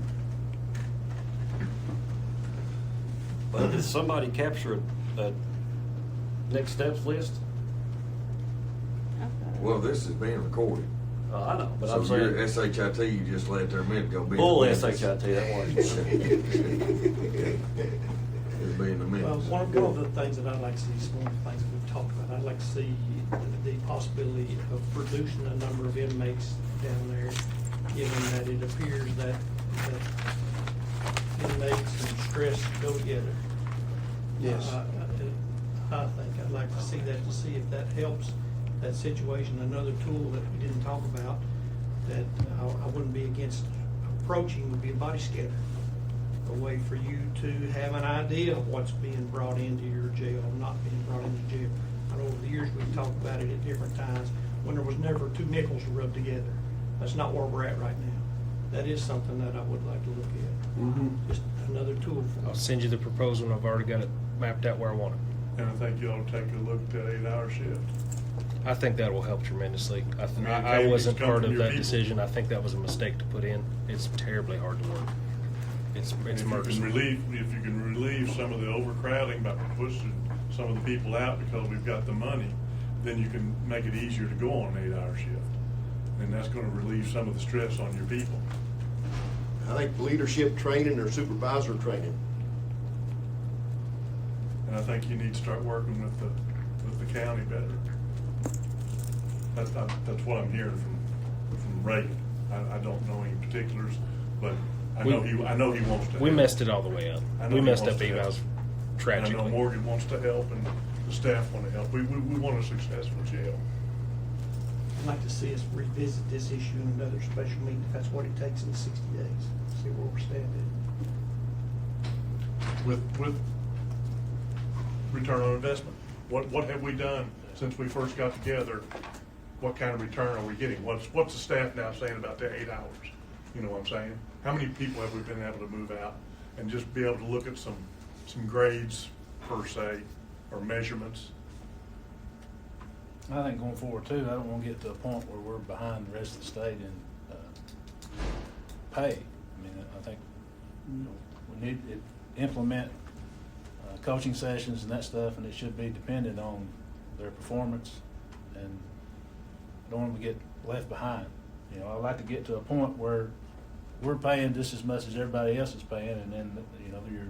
But did somebody capture a next steps list? Well, this is being recorded. I know, but So I'm saying your SHIT you just let there a minute ago be. bull in the SHIT. minutes. That was. It'll be in the Well, minutes. one of the things that I'd like to see is one of the things that we've talked about. I'd like to see the possibility of reducing the number of inmates down there, given that it appears that inmates and stress go together. Yes. I think I'd like to see that, to see if that helps that situation. Another tool that we didn't talk about that I wouldn't be against approaching would be a body scanner. A way for you to have an idea of what's being brought into your jail, not being brought into jail. I know over the years we've talked about it at different times when there was never two nickels to rub together. That's not where we're at right now. That is something that I would like to look at. Mm-hmm. Just another tool for I'll us. send you the proposal, and I've already got it mapped out where I want it. And I think you ought to take a look at that 8-hour shift. I think that will help tremendously. I mean, I it wasn't come part from of your that people. decision. I think that was a mistake to put in. It's terribly hard to work. It's If you murderous. can relieve some of the overcrowding by pushing some of the people out because we've got the money, then you can make it easier to go on an 8-hour shift. And that's gonna relieve some of the stress on your people. I think leadership training or supervisor training. And I think you need to start working with the county better. That's what I'm hearing from Reagan. I don't know any particulars, but I know he wants to We help. messed it all the way up. I know We he messed wants up to help. evals And I tragically. know Morgan wants to help and the staff want to help. We want a successful jail. I'd like to see us revisit this issue in another special meeting, if that's what it takes in 60 days, see where we're standing. With return on investment. What have we done since we first got together? What kind of return are we getting? What's the staff now saying about their 8 hours? You know what I'm saying? How many people have we been able to move out and just be able to look at some grades per se, or measurements? I think going forward too, I don't want to get to a point where we're behind the rest of the state in pay. I mean, I think we need to implement coaching sessions and that stuff, and it should be dependent on their performance, and I don't want them to get left behind. I'd like to get to a point where we're paying just as much as everybody else is paying, and then your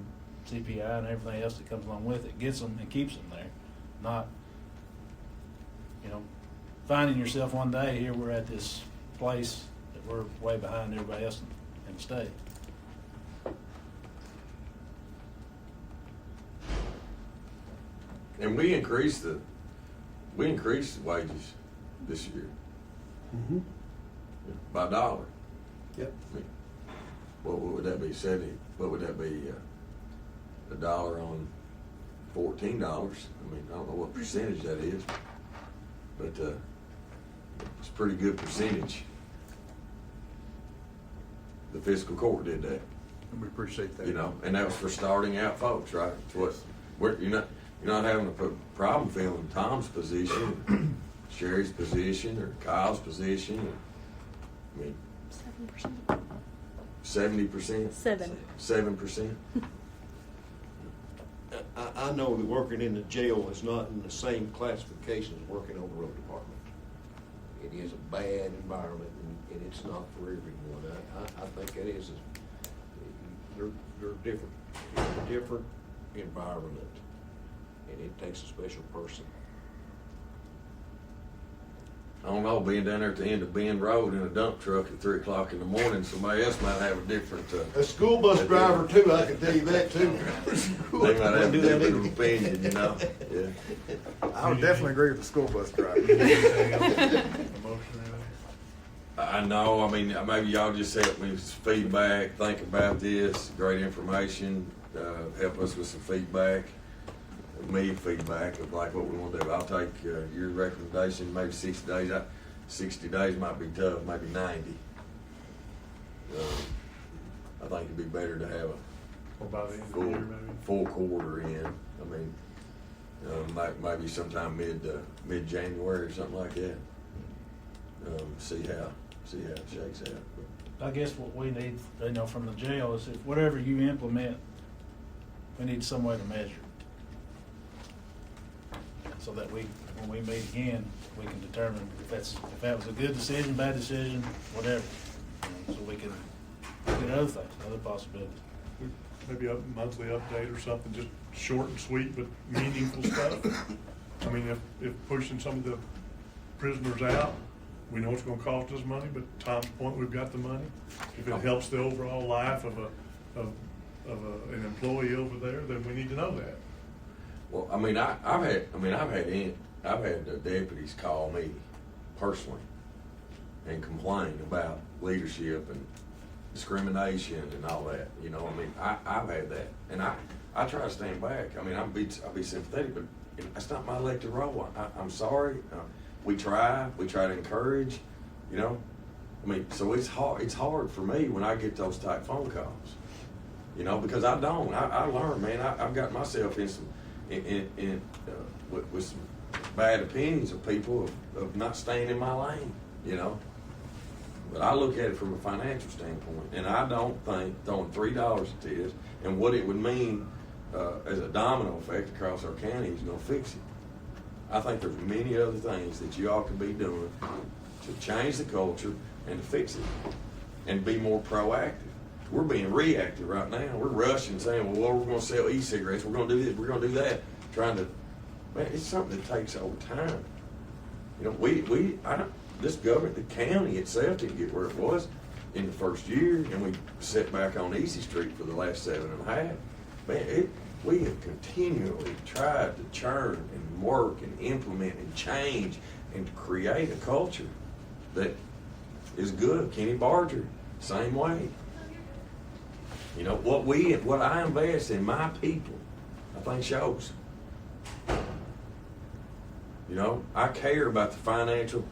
CPI and everything else that comes along with it gets them and keeps them there, not finding yourself one day, here we're at this place that we're way behind everybody else in the state. And we increased the wages this year Mm-hmm. by $1. Yep. I mean, what would that be, 70, what would that be, $1 on $14? I mean, I don't know what percentage that is, but, it's a pretty good percentage. The fiscal court did that, We appreciate that. you know, and that was for starting out folks, right? It's what, you're not having a problem filling Tom's position, Sherry's position, or Kyle's position, or, I mean, 7%. 70%? 7%? I know that working in the jail is not in the same classification as working on the road department. It is a bad environment, and it's not for everyone. I think that is, they're different. It's a different environment, and it takes a special person. I don't know, being down there at the end of Bend Road in a dump truck at 3 o'clock in the morning, somebody else might have a different, A school bus driver too, I can tell you that too. they might have a different opinion, you know? Yeah. I would definitely agree with the school bus driver. I know, I mean, maybe y'all just help me with some feedback, think about this, great information, help us with some feedback, feedback of like what we want to do. I'll take your recommendation, maybe 60 days. 60 days might be tough, maybe 90. I think it'd be better to have Or by the end of the full, year, maybe. full quarter in. I mean, maybe sometime mid-January or something like that. See how it shakes out. I guess what we need, from the jail is if whatever you implement, we need some way to measure it. So that when we meet again, we can determine if that was a good decision, bad decision, whatever. So we can look at other things, other possibilities. Maybe a monthly update or something, just short and sweet, but meaningful stuff. I mean, if pushing some of the prisoners out, we know it's gonna cost us money, but Tom's point, we've got the money. If it helps the overall life of an employee over there, then we need to know that. Well, I mean, I've had the deputies call me personally and complain about leadership and discrimination and all that. You know, I mean, I've had that, and I try to stand back. I mean, I'll be sympathetic, but that's not my elected role. I'm sorry. We try to encourage. You know, I mean, so it's hard. It's hard for me when I get those type phone calls. You know, because I learned, man. I've got myself in some. With some bad opinions of people of not staying in my lane, you know. But I look at it from a financial standpoint, and I don't think throwing $3 at this and what it would mean as a domino effect across our county is going to fix it. I think there's many other things that you ought to be doing to change the culture and to fix it and be more proactive. We're being reactive right now. We're rushing, saying, well, we're going to sell e-cigarettes. We're going to do this. We're going to do that. Trying to, man, it's something that takes over time. You know, this government, the county itself didn't get where it was in the first year, and we sat back on Easy Street for the last 7.5. Man, we have continually tried to churn and work and implement and change and to create a culture that is good. Kenny Barger, same way. You know, what I invest in my people, I think shows. You know, I care about the financial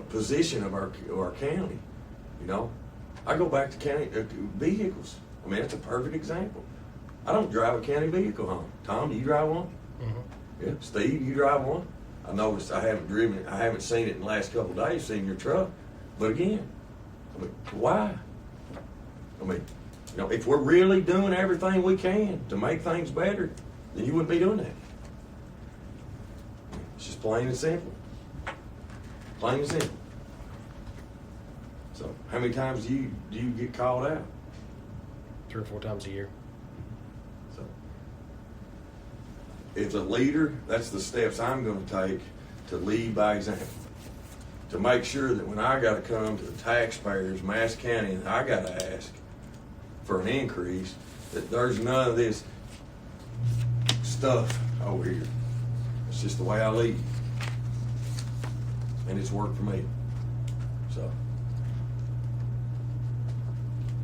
position of our county. You know, I go back to county vehicles. I mean, that's a perfect example. I don't drive a county vehicle home. Tom, do you drive one? Mm-hmm. Yeah. Steve, you drive one? I noticed I haven't seen it in the last couple of days, seen your truck. But again, I mean, why? I mean, you know, if we're really doing everything we can to make things better, then you wouldn't be doing that. It's just plain and simple. Plain and simple. So, how many times do you get called out? 3 or 4 times a year. So, as a leader, that's the steps I'm gonna take to lead by example. To make sure that when I gotta come to the taxpayers, Madison County, and I gotta ask for an increase, that there's none of this stuff over here. It's just the way I lead. And it's worked for me. So.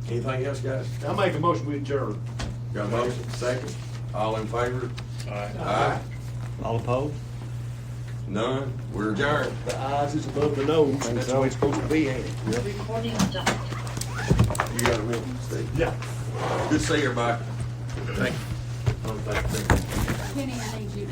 Anything else, guys? I make a motion we adjourn. Got a motion, second? All in favor? Aye. Aye. All opposed? None? We're adjourned. The ayes is above the nose, that's the way it's supposed to be, ain't it? Recording stopped. You got a real mistake. Yeah. Good to see everybody. Thank you. Kenny, I need you to